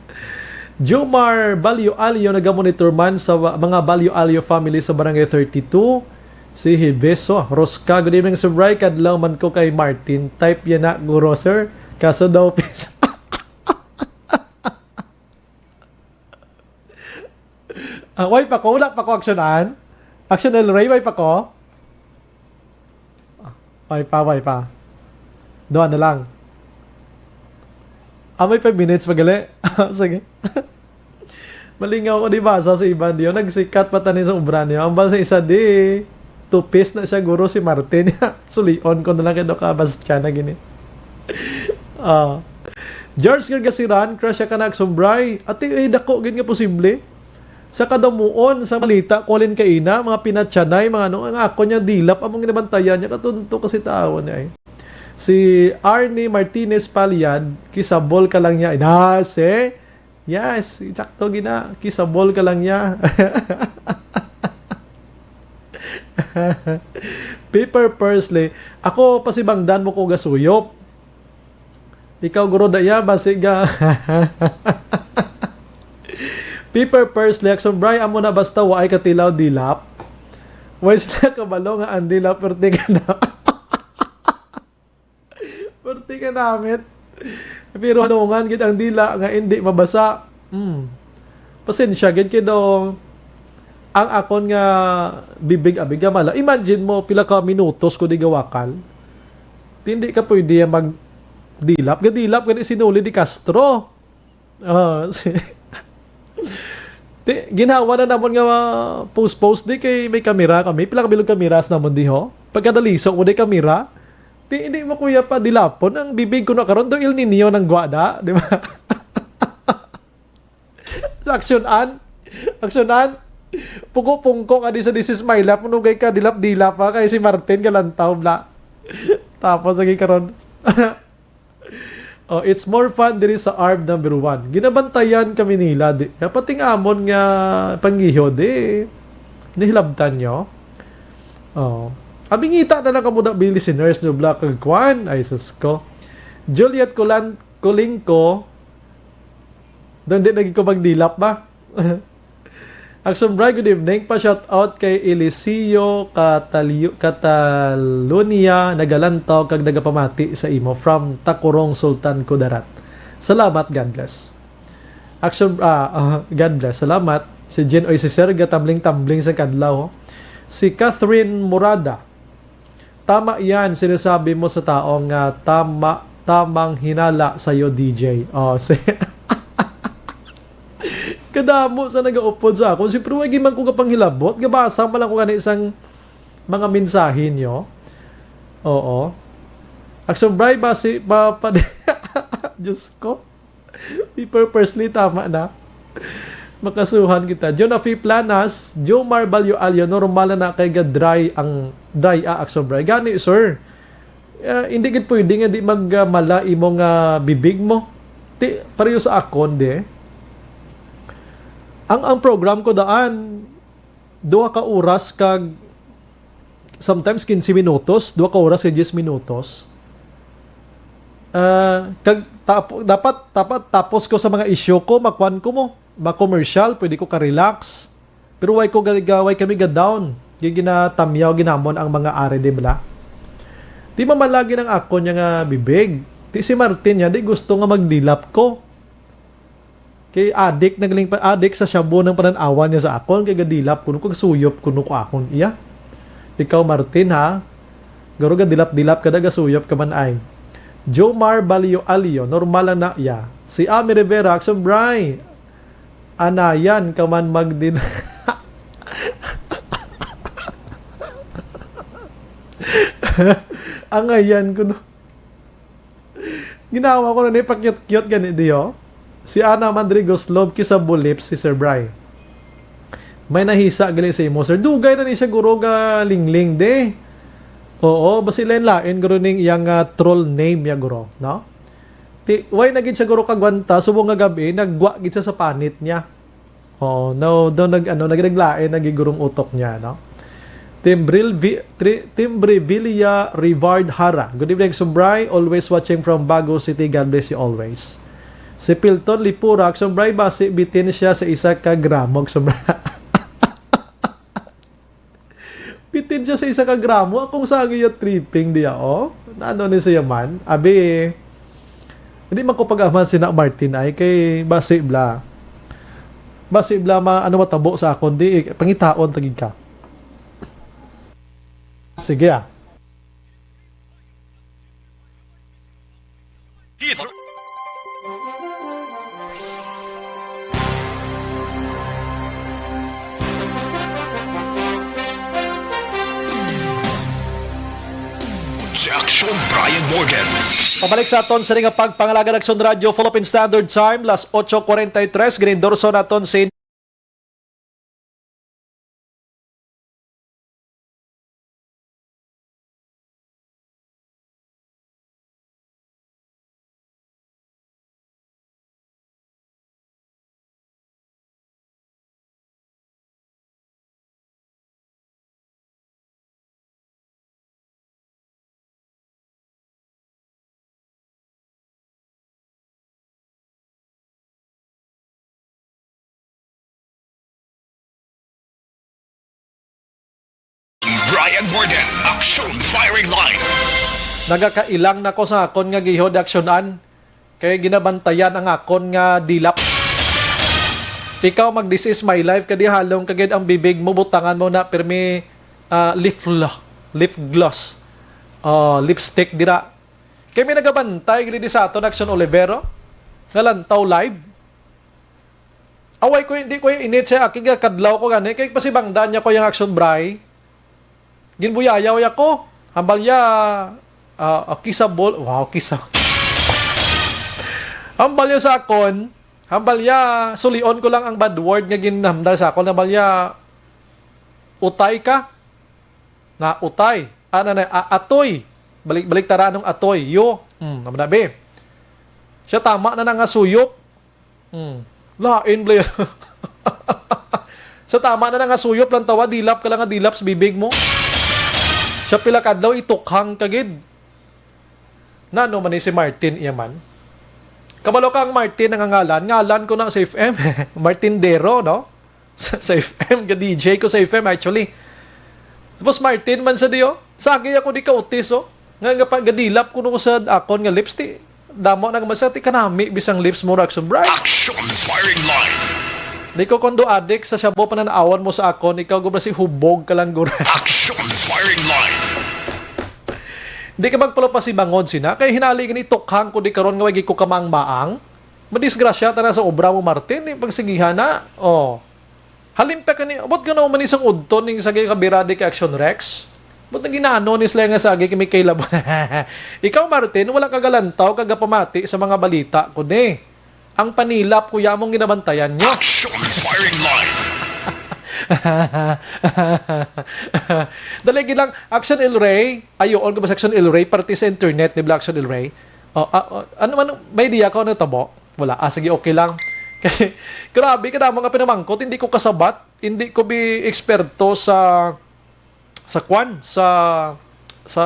Jomar Balyo Alio, nagamonitor man sa mga Balyo Alio family sa Barangay 32. Si Hibeso, Rosca, good evening, Sir Bry. Kadlaw man ko kay Martin. Type yan na, guro, sir. Kaso daw, pisa. Way pa ko, wala pa ko aksyonan. Action El Rey, way pa ko. Way pa. Doon na lang. May 5 minutes magali. Sige. Malingaw ko di basa sa iba diyo. Nagsikat pa tanin sa ubra niyo. Ang sa isa di, tupis na siya guro si Martin. Sulion ko na lang kaya kabas siya na gini. George Gargasiran, crush siya ka nagsumbray. Ati, dako, gin nga posible. Sa kadamuon, sa malita, Colin Kaina, mga pinatsanay, mga ano, ang ako niya dilap, among ginabantayan niya, katunto kasi tao niya eh. Si Arnie Martinez Paliad, kisabol ka lang niya. Yes, sakto gina, kisabol ka lang niya. Paper Pursley, ako pasibangdan mo ko gasuyop. Ikaw guro daya, basiga. Paper Pursley, action Bry, amo na basta waay katilaw dilap. Way sila kabalo nga ang dilap, perti ka na. Perti ka namin. Pero hanungan, gid ang dila nga hindi mabasa. Pasensya, gid kido. Ang akon nga bibig abiga mala. Imagine mo, pila ka minutos ko di gawakal. Hindi ka pwede magdilap. Gadilap, gani sinuli di Castro. Ginawa na namon nga post di kay may kamera kami. Pila kabilog kameras namon di ho. Pagkadalisok mo di kamera. Hindi mo kuya pa dilapon. Ang bibig ko na karon do Il Nino ng Guada. Di ba? Aksyonan. Puko-pungko ka di sa This Is My Life. Munugay ka dilap-dilap pa. Kaya si Martin galantaw bla. Tapos lagi karon. It's more fun diri sa ARB number 1. Ginabantayan kami nila. Pati nga amon nga panggiho di. Nihilabtan nyo. Abingita na lang kamuda bi listeners no Black Kwan. Ay sus ko. Juliet Colingco. Doon din naging ko magdilap ba? Action Bry, good evening. Pa-shout out kay Eliseo Catalonia, nagalantaw kag nagapamati sa imo from Takurong Sultan Kudarat. Salamat, God bless. Action God bless. Salamat. Si Jen oy si Serga tambling-tambling sa kadlaw. Si Catherine Murada. Tama 'yan sinasabi mo sa taong tamang hinala sa iyo, DJ. Kadamo sa nagaupod sa ako. Siyempre, wagi man ko kapanghilabot. Gabasa pa lang ko na isang mga mensahe nyo. Oo. Action Bry, basi, Diyos ko. Paper Pursley, tama na. Makasuhan kita. John Afi Planas, Joe Marbalyo Alyo, normal na kay dry action bray. Gani, sir. Hindi gid pwede nga di magmala imong bibig mo. Pareho sa akon, de. Ang program ko daan, 2 ka oras kag sometimes 15 minutos, 2 ka oras kag 10 minutos. Dapat tapos ko sa mga issue ko, makwan ko mo. Ma-commercial, pwede ko ka-relax. Pero why kami ga-down. Ginatamyaw, ginamon ang mga are, di ba? Di mamalagi ng ako niya nga bibig. Di si Martin niya, di gusto nga magdilap ko. Kay adik, nagaling pa adik sa shabu ng pananawan niya sa akon, kay gadilap kuno ko, suyop kuno ko akon. Iya. Ikaw Martin ha, garo gadilap-dilap kada gasuyop ka man ay. Jomar Balio Alio, normal lang na iya. Si Ami Rivera, Action Bray, anayan ka man magdin. Ang ayan ko no. Ginawa ko na ni pakyut-kyut ganit diyo. Si Ana Mandrigos Love kisa bulips si Sir Bray. May nahisa gali sa imo sir. Dugay na ni siya guro ga lingling de. Oo, basilen lain guro ning iyang troll name ya guro, no? Why nagid siya guro kagwanta subong nga gabi nagwa gid siya sa panit niya. Oh, no, naglain nagigurong utok niya, no? Timbrevilla Rivard Hara. Good evening, Sumbray. Always watching from Bago City. God bless you always. Si Pilton Lipurak, Sumbray, basi bitin siya sa isa ka gramog, Sumbray. Bitin siya sa isa ka gramo. Akong sagi yung tripping diya, oh. Ano ni siya man? Abi, hindi man ko pag-aman si Martin ay kay basi bla. Basi bla matabo sa akon. Di, pangitaon tagig ka. Sige ah. Si Action Brian Morgan. Pabalik sa aton sa ring pagpangalaga ng Action Radio Philippine Standard Time, las 8:43, ginendorso naton sa Brian Morgan, Action Firing Line. nagakailang nako sa akon nga gihod aksyonan kay ginabantayan ang akon nga dilap. Ikaw this is my life kadi halong kagid ang bibig mo butangan mo na permi lip gloss. Lipstick dira. Kay may nagabantay gid sa aton Action Olivero nga lantaw live. Away ko hindi ko init siya aking kadlaw ko gani kay pasibangdan niya ko yung Action Bray. Ginbuyayaw ako. Hambalya kisabol. Wow, kisa. Hambalya sa akon. Hambalya sulion ko lang ang bad word nga ginhamdal sa akon. Hambalya utay ka. Na utay. Atoy. Balik tara nung atoy. Yo. Namanabi. Siya tama na nga suyop. Lain blay. Siya tama na nga suyop lang tawa. Dilap ka lang nga dilap sa bibig mo. Sa pilakadlaw itukhang kagid. Nano man ni si Martin iyaman. Kabalo kang Martin ang ngalan ko na sa FM. Martin Dero, no? Sa FM, DJ ko sa FM actually. Tapos Martin man sa diyo. Sagi ako di kautis, oh. Nga gadilap ko nung sa akon nga lips ti. Damo na masati kanami bisang lips mo Action Bright. Action Firing Line. Di ko kondo adik sa shabu pananawan mo sa akon, ikaw gubra si hubog ka lang gura. Action Firing Line. Di ka magpalo pa si bangod sina, kay hinali gani tukhang ko di karon nga wagi ko kamang maang. Madisgrasya ta na sa obra mo Martin, ni pagsigihan na. Oh. Halimpe ka ni, abot ka na man isang udton ning sagay kabiradi ka Action Rex. Ba't na ginano ni sila nga sagay kami kay labo. Ikaw Martin, wala ka galantaw kagapamati sa mga balita ko ni. Ang panilap, kuya mong ginabantayan nyo. Action firing line. Dalagi lang, Action El Rey, ayoon ko ba sa Action El Rey, party sa internet ni Black Action El Rey. Ano, may idea ko ano tabo? Wala. Sige, okay lang. Kasi, grabe ka na mga pinamangkot, hindi ko kasabat, hindi ko bi eksperto sa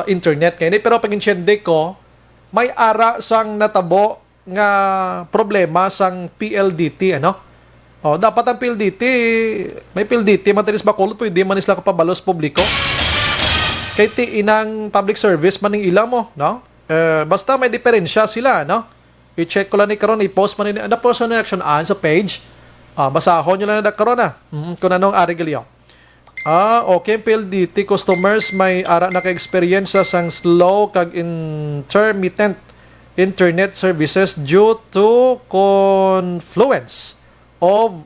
internet kaya pero pag insyende ko, may ara sang natabo nga problema sang PLDT, ano? Dapat ang PLDT, may PLDT, matinis bakulot, pwede man isla kapabalos publiko. Kaya ti inang public service maning ila mo, no? Basta may diferensya sila, no? I-check ko lang ni karon, i-post man ni na-post na action sa page. Basahon nyo lang na karon na. Kung anong arigilyo. Okay, PLDT customers may ara na ka-experience sang slow kag intermittent internet services due to confluence of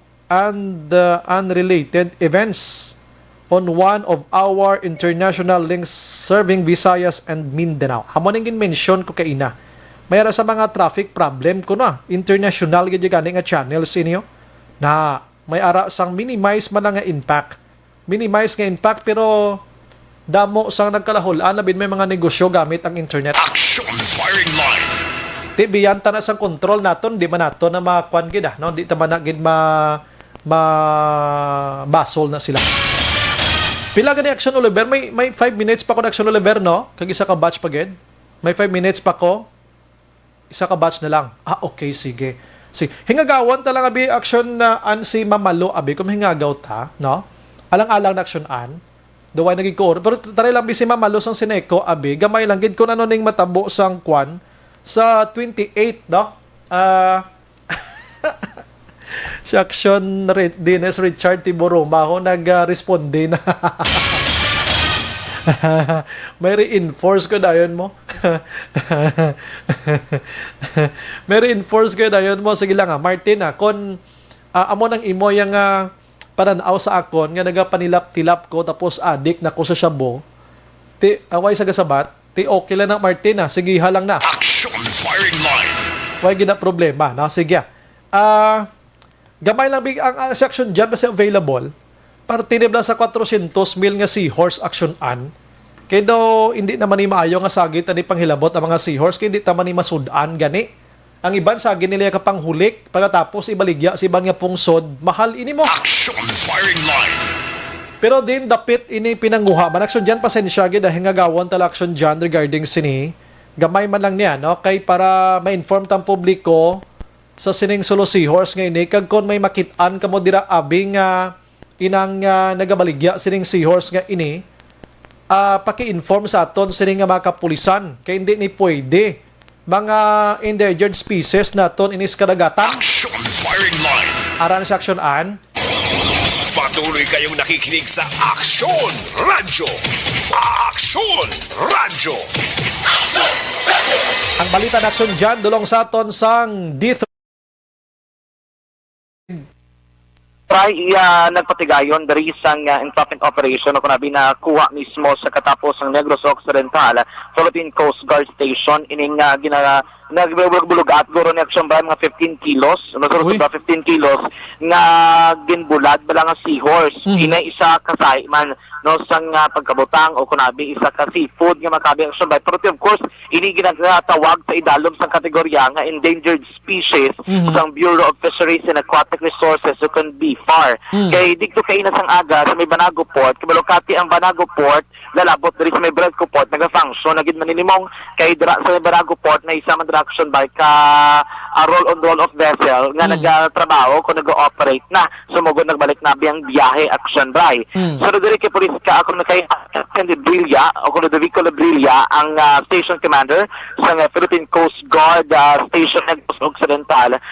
unrelated events on one of our international links serving Visayas and Mindanao. Hamoning mention ko kaina. Mayroon sa mga traffic problem ko na. International gaya gani nga channels inyo na may ara sang minimize man nga impact. Minimize nga impact pero damo sang nagkalahulan labin may mga negosyo gamit ang internet. Action firing line. Di biyanta na sang control naton, di man nato na makuan gid no? Di ta man na gid basol na sila. Pila gani Action Oliver, may 5 minutes pa ko na Action Oliver, no? Kag isa ka batch pa gid. May 5 minutes pa ko. Isa ka batch na lang. Okay, sige. Hingagawan ta lang abi Action na si Mamalo abi kung hingagaw ta, no? Alang-alang na Action an. Duway nagig ko. Pero tara lang bi si Mamalo sang Sineco abi, gamay lang gid kun ano ning matabo sang kwan sa 28, no? Si Action Dennis Richard Tiboroma ako nag-responde na. May reinforce ko na yun mo. May reinforce ko na yun mo. Sige lang Martin kung amo nang imo yung pananaw sa akon nga nagapanilap-tilap ko tapos adik na ko sa Shabu. Away sa gasabat. Okay lang na Martin Sige halang na. Action firing line. Why gina problema, no? Sige. Gamay lang big ang section dyan kasi available. Partinib lang sa 400,000 nga seahorse action an. Kaya daw hindi naman ni maayo nga sagit ani panghilabot ang mga seahorse kaya hindi naman ni masudan gani. Ang iban sagin nila kapang hulik pagkatapos ibaligya si iban nga pungsod, mahal ini mo. Action firing line. Pero din dapit ini pinanguha man action dyan pasensya gid dahil nga gawon tal action dyan regarding sini. Gamay man lang niya no kay para ma-inform tang publiko sa sining solo seahorse nga ini kag kon may makit-an kamo dira abing inang nagabaligya sining seahorse nga ini paki-inform sa aton sining nga mga kapulisan kay hindi ni pwede mga endangered species naton inis kadagatan. Action firing line. Aran sa action an. Patuloy kayong nakikinig sa Action Radyo. Action Radyo. Ang balita na action dyan, dulong sa aton sang D3. Nagpatigayon dari isang entrapment operation na kunabi na kuha mismo sa katapos ng Negros Occidental Philippine Coast Guard Station ining nagbulog at guro ni action ba mga 15 kilos nasurot ba 15 kilos nga ginbulag bala nga seahorse ina isa kasay man no sang pagkabutang o kunabi isa ka seafood nga makabi action ba pero of course ini ginatawag sa idalom sang kategorya nga endangered species sang Bureau of Fisheries and Aquatic Resources who can be far kay dikto kay na sang aga sa may Banago Port kabalokati ang Banago Port lalabot diri sa may Bradco Port naga-function nagid maninimong kay dira sa may Banago Port na isa man action by ka roll of vessel nga nagatrabaho kung nag-ooperate na sumugod nagbalik na biyang biyahe action by so diri kay police ka ako na kay Captain Lebrilla o kung Ludovico Lebrilla ang station commander sa Philippine Coast Guard Station Negros Occidental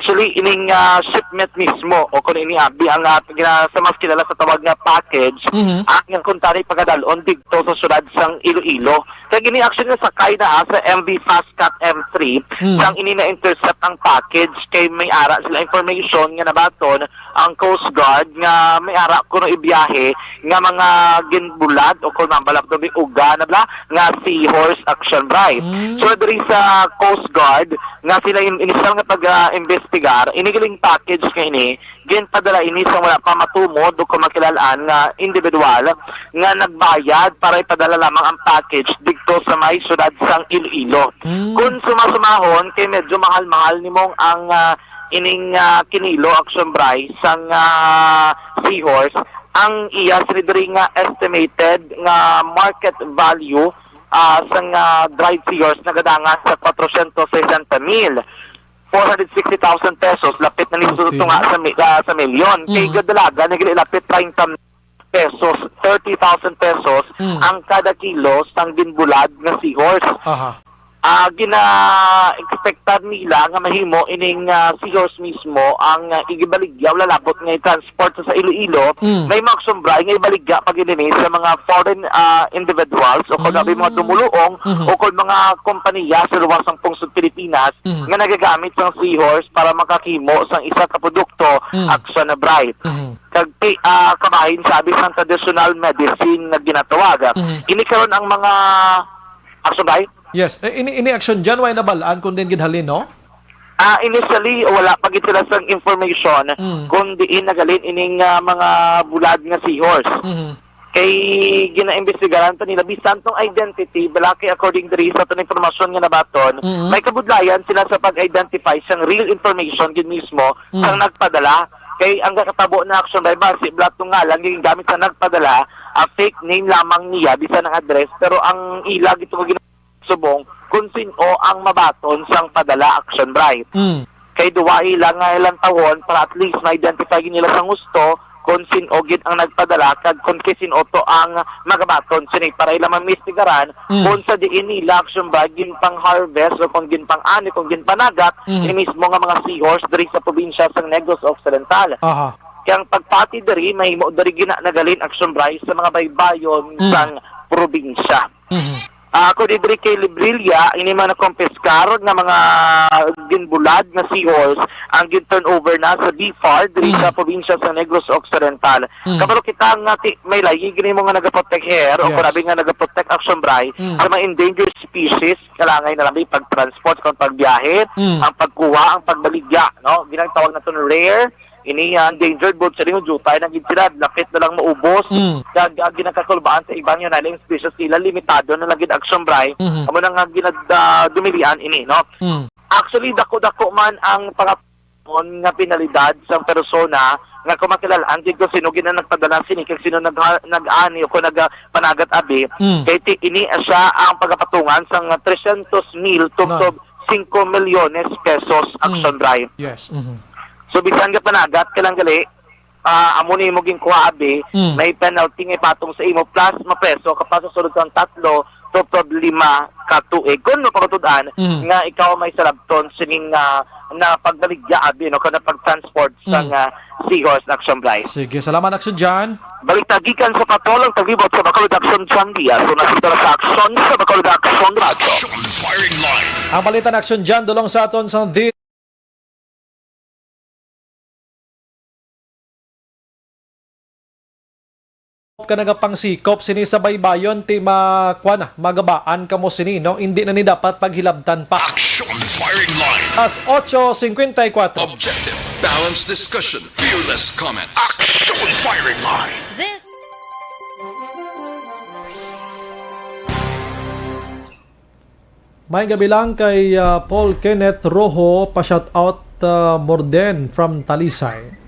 Actually, ining shipment mismo o kung ini abi ang sa mas kilala sa tawag nga package, ang kuntari pagkadalon dito sa syudad sang Iloilo. Kaya gini action nga sakay na sa MV Fastcat M3, sang ini na-intercept ang package kay may ara sila information nga nabaton ang Coast Guard nga may ara kuno ibiyahe nga mga ginbulad o kung mambalap doon uga na bla nga Seahorse Action Bright. So diri sa Coast Guard nga sila initial nga pag-investigar, inigiling package nga ini, ginpadala ini sa wala pa matumod o kumakilalaan nga individual nga nagbayad para ipadala lamang ang package dito sa may syudad sang Iloilo. Kung sumasumahon, kay medyo mahal-mahal nimong ang ining kinilo Action Bright sang Seahorse, ang iya sinidiri nga estimated nga market value sang dried seahorse nagadangan sa 460,000. 460,000 pesos, lapit na nito nga sa milyon. Kay gadalaga, nagilapit 30 pesos, 30,000 pesos ang kada kilo sang binbulad nga seahorse. Gina-expected nila nga mahimo ining seahorse mismo ang igibaligya wala labot nga i-transport sa Iloilo. May magsumbray nga ibaligya pag inini sa mga foreign individuals o kung mga dumuluong o kung mga kompanya sa luwasang pungsod Pilipinas nga nagagamit sang seahorse para makakimo sang isa ka produkto Action Bright. Kabahin sabi sang traditional medicine nga ginatawag. Ini karon ang mga Action Bright. Yes, ini action dyan, why nabalaan kung din gidhalin, no? Initially, wala pag sila sa information kung diin nagalin ining mga bulad nga seahorse. Kay gina-investigaran pa nila, bisan tong identity, balaki according to sa itong informasyon nga nabaton, may kabudlayan sila sa pag-identify siyang real information din mismo sang nagpadala. Kay ang kakatabo na Action by base black tong ngalan yung gamit sa nagpadala, fake name lamang niya, bisan ang address, pero ang ilag ito subong kung sino ang mabaton sang padala Action Bright. Kay duwa ilang nga ilang tawon para at least ma-identify nila sa gusto kung sino gid ang nagpadala kag kung sino to ang magabaton sini para ilang mamistigaran kung sa diin nila Action Bright gin pang harvest o kung gin pang ani kung gin panagat ni mismo nga mga seahorse diri sa probinsya sang Negros Occidental. Kaya ang pagpati diri mahimo diri gina nagalin Action Bright sa mga baybayon sang probinsya. Ako diri kay Librilla, ini man na kumpiskar nga mga ginbulad na seahorse ang gin-turnover na sa BFAR diri sa probinsya sa Negros Occidental. Kaparo kita nga may lagi gini mo nga nagaprotect here o kurabi nga nagaprotect Action Bright sa mga endangered species, kalangay na lang pag-transport, pagbiyahe, ang pagkuha, ang pagbaligya, no? Ginagtawag na ito rare, ini endangered bird sa rin jutay na ginsilad, lapit na lang maubos, ginakakulbaan sa ibang yun na species nila, limitado na lang Action Bright, amo na nga dumilian ini, no? Actually, dako-dako man ang pangapon nga penalidad sa persona nga kumakilalaan dito sino gina nagpadala sini kag sino nag-ani o kung nagpanagat abi, kay ini siya ang pagapatungan sang 300,000 to 5 milyones pesos Action Bright. Yes. So bisan ka panagat kalang gali, amo ni mo ginkuha abi, may penalty nga ipatong sa imo plus mapreso kapag susunod kang 3 to 5 ka tuig. Kung mapagtudan nga ikaw may salabton sining na pagbaligya abi no kana pag-transport sa seahorse Action Bright. Sige, salamat Action John. Balik tagikan sa patulang tagibot sa Bacolod Action John Dia. So nasita sa action sa Bacolod Action Radio. Action Firing Line. Ang balitan Action John dulong sa aton sa ka nagapangsikop sini sa baybayon ti magabaan kamo sini no hindi na ni dapat paghilabtan pa. Action Firing Line. As 8:54. Objective, balanced discussion, fearless comments. Action Firing Line. This May gabi lang kay Paul Kenneth Rojo pa-shout out Morden from Talisay.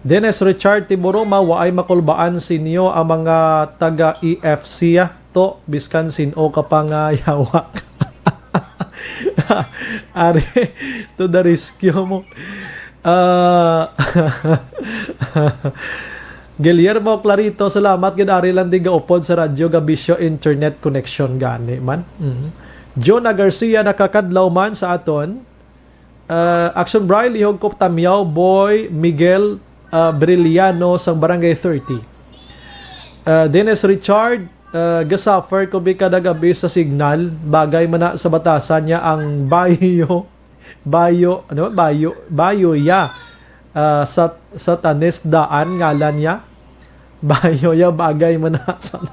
Dennis Richard Tiburoma wa ay makulbaan sinyo ang mga taga-EFC to biskan sino ka pangayawak. Ari to the rescue mo. Guillermo Clarito, salamat gid ari lang di gaupod sa radyo Gabisyo internet connection gani man. Jonah Garcia nakakadlaw man sa aton. Action Brian, lihog ko Tamyaw, Boy, Miguel, Briliano, sang Barangay 30. Dennis Richard, gasuffer ko bi kada gabi sa signal, bagay man na sa batasan niya ang bayo ya. Sa tanis daan ngalan niya. Bayo ya bagay man na sa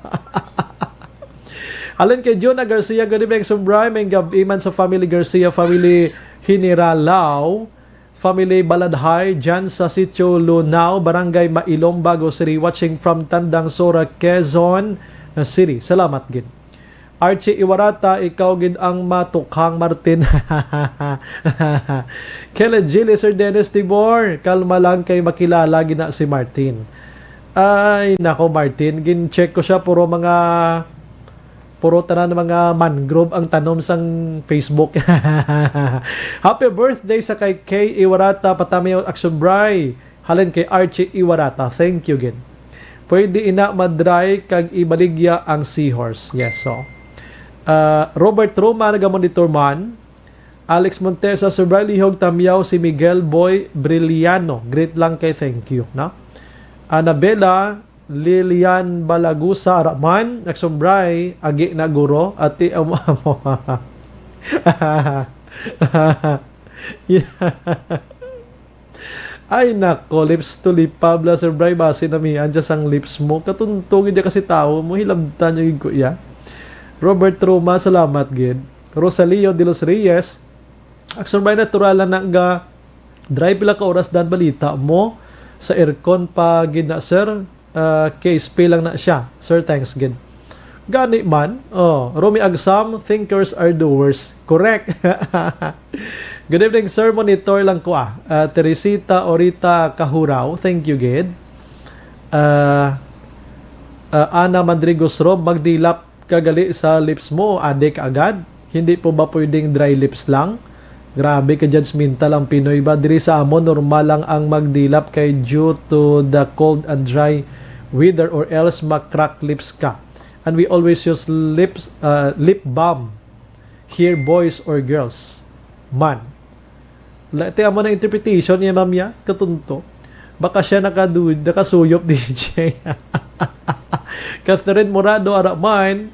Alan kay Jonah Garcia, good evening, Sumbray, may gabi man sa family Garcia, family Hiniralaw, family Baladhay, dyan sa Sitio Lunao, Barangay Mailong, Bago City, watching from Tandang Sora, Quezon City. Salamat, gid. Archie Iwarata, ikaw gid ang matukhang Martin. Kailan Gilly, Sir Dennis Tibor, kalma lang kay makilala gina si Martin. Ay, nako Martin, gin-check ko siya, puro tanan mga mangrove ang tanom sang Facebook. Happy birthday sa kay Kay Iwarata, Patamayaw Action Bray. Halin kay Archie Iwarata. Thank you, gid. Pwede ina madry kag ibaligya ang seahorse. Yes, so. Robert Roma, nagamonitor man. Alex Montesa, Sir Bray, lihog Tamyaw, si Miguel Boy Briliano. Great lang kay thank you. No? Annabella, Lilian Balagusa, Raman, Action Bray, agi na guro, ati amo. Ay nako, lips to lip, Pabla, Sir Bray, base na miyan dyan sang lips mo. Katuntugin dyan kasi tao mo, hilabtan yung kuya. Robert Roma, salamat gid. Rosalio de los Reyes, Action Bray, natural na nga, drive pila ka oras dan balita mo, sa aircon pa gid na, sir. Case pay lang na siya. Sir, thanks gid. Gani man. Romy Agsam, thinkers are doers. Correct. Good evening, sir. Monitor lang ko Teresita Orita Kahuraw. Thank you, gid. Ana Madrigos Rob, magdilap kagali sa lips mo. Adik agad. Hindi po ba pwedeng dry lips lang? Grabe ka judgmental ang Pinoy ba? Diri sa amon, normal lang ang magdilap kay due to the cold and dry weather or else makrack lips ka. And we always use lip balm. Here, boys or girls. Man. Ito mo na interpretation niya, ma'am ya. Katunto. Baka siya nakasuyop, DJ. Catherine Morado, Araman.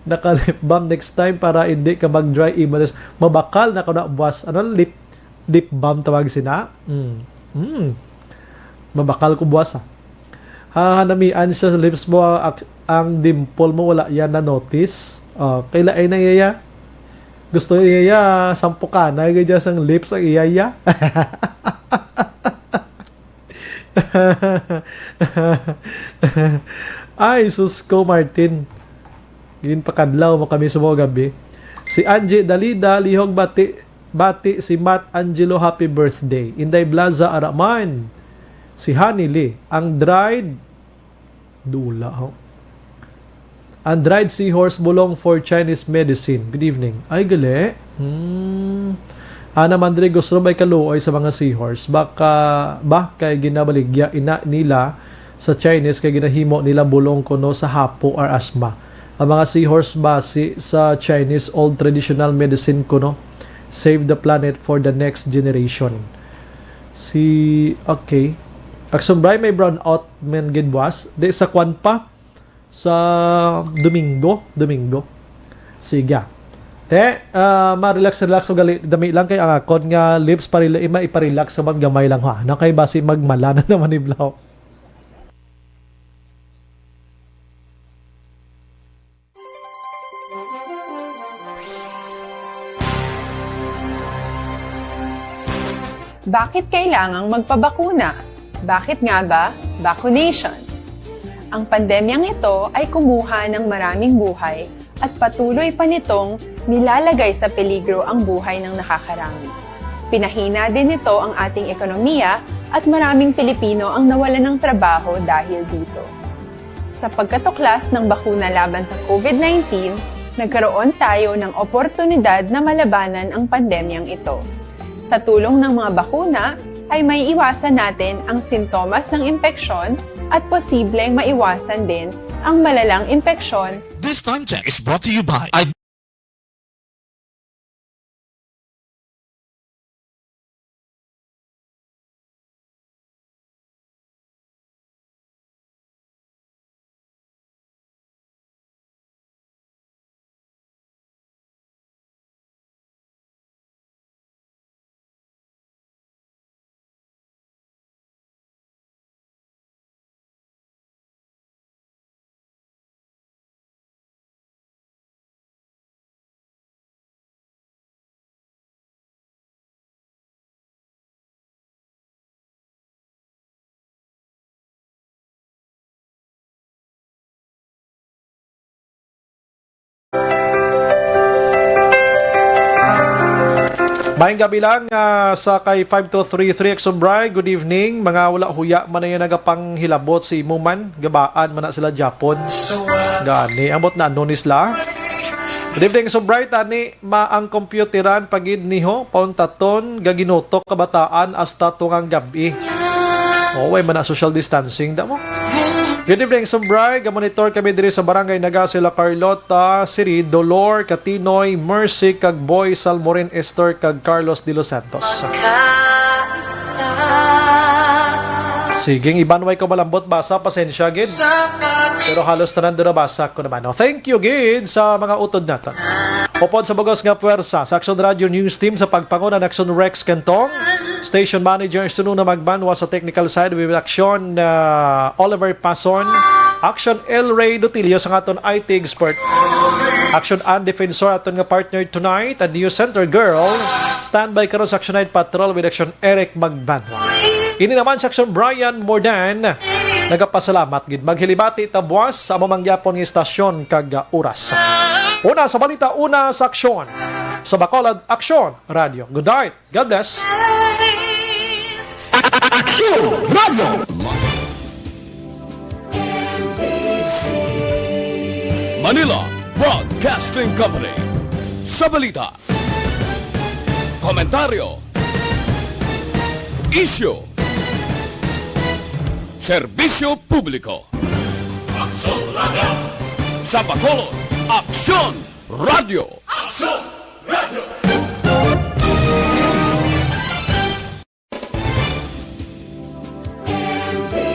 Naka-lip balm next time para hindi ka mag-dry emails. Mabakal na ka na buwas. Ano? Lip balm tawag sina? Mabakal ko buwas Hanamian siya sa lips mo, ang dimple mo, wala yan na notice. Kaila ay nang iyaya? Gusto iyaya, sampo ka na, ganyan sang lips ang iyaya. Ay, sus ko, Martin. Yun pakadlaw mo kami sa mga gabi. Si Angie Dalida, lihog bati si Matt Angelo, happy birthday. Inday Blaza, Araman. Si Honey Lee, ang dried ang dried seahorse bulong for Chinese medicine. Good evening. Ay, gali. Ana Mandrigos, rumay kaluoy sa mga seahorse. Baka kay ginabaligya ina nila sa Chinese kay ginahimo nila bulong kuno sa hapo or asma. Ang mga seahorse base sa Chinese old traditional medicine kuno. Save the planet for the next generation. Okay. Action Bray, may brown out men gidwas. Di sa kwan pa. Sa Domingo. Sige. Ma-relax ugali. Dami lang kay ang akon nga lips iparelax sa man gamay lang ha. Nakay basi magmala na naman iblaw. Bakit kailangang magpabakuna? Bakit nga ba? Vaccination. Ang pandemyang ito ay kumuha ng maraming buhay at patuloy pa nitong nilalagay sa peligro ang buhay ng nakakarami. Pinahina din nito ang ating ekonomiya at maraming Pilipino ang nawalan ng trabaho dahil dito. Sa pagkatuklas ng bakuna laban sa COVID-19, nagkaroon tayo ng oportunidad na malabanan ang pandemyang ito. Sa tulong ng mga bakuna, ay may iwasan natin ang sintomas ng impeksyon at posibleng maiwasan din ang malalang impeksyon. This time check is brought to you by Maayong gabi lang sa kay 5233 Exobray. Good evening. Mga wala huya man na yung nagapanghilabot si Imuman. Gabaan man na sila Japon. Gani. Ambot na anonis la. Good evening, Exobray. Tani, maang computeran pagid niho. Pauntaton, gaginotok kabataan hasta tungang gabi. Way man na social distancing. Damo. Good evening, Exobray. Gamonitor kami diri sa barangay Naga sila Carlota, Siri, Dolor, Katinoy, Mercy, kag Boy, Salmorin, Esther, kag Carlos de los Santos. Siging ibanway ko malambot basa, pasensya gid. Pero halos tanan na basa ko naman. Thank you gid sa mga utod natin. Upod sa bugos nga puwersa sa Action Radio News Team sa pagpangunan Action Rex Kentong. Station Manager Sununa Magbanwa sa technical side with Action Oliver Pason. Action El Ray Dutilio sa aton IT expert. Action and Defensor aton nga partner tonight at News Center Girl. Standby karon sa Action Night Patrol with Action Eric Magbanwa. Ini naman sa Action Brian Mordan. Nagapasalamat gid maghilibati ta buwas sa mamangyapon nga istasyon kag oras. Una sa balita, una sa aksyon. Sa Bacolod Action Radio. Good night. God bless. Action Radio. Manila Broadcasting Company. Sa balita, komentaryo, issue, serbisyo publiko. Action Radio. Sa Bacolod Action Radio. Action!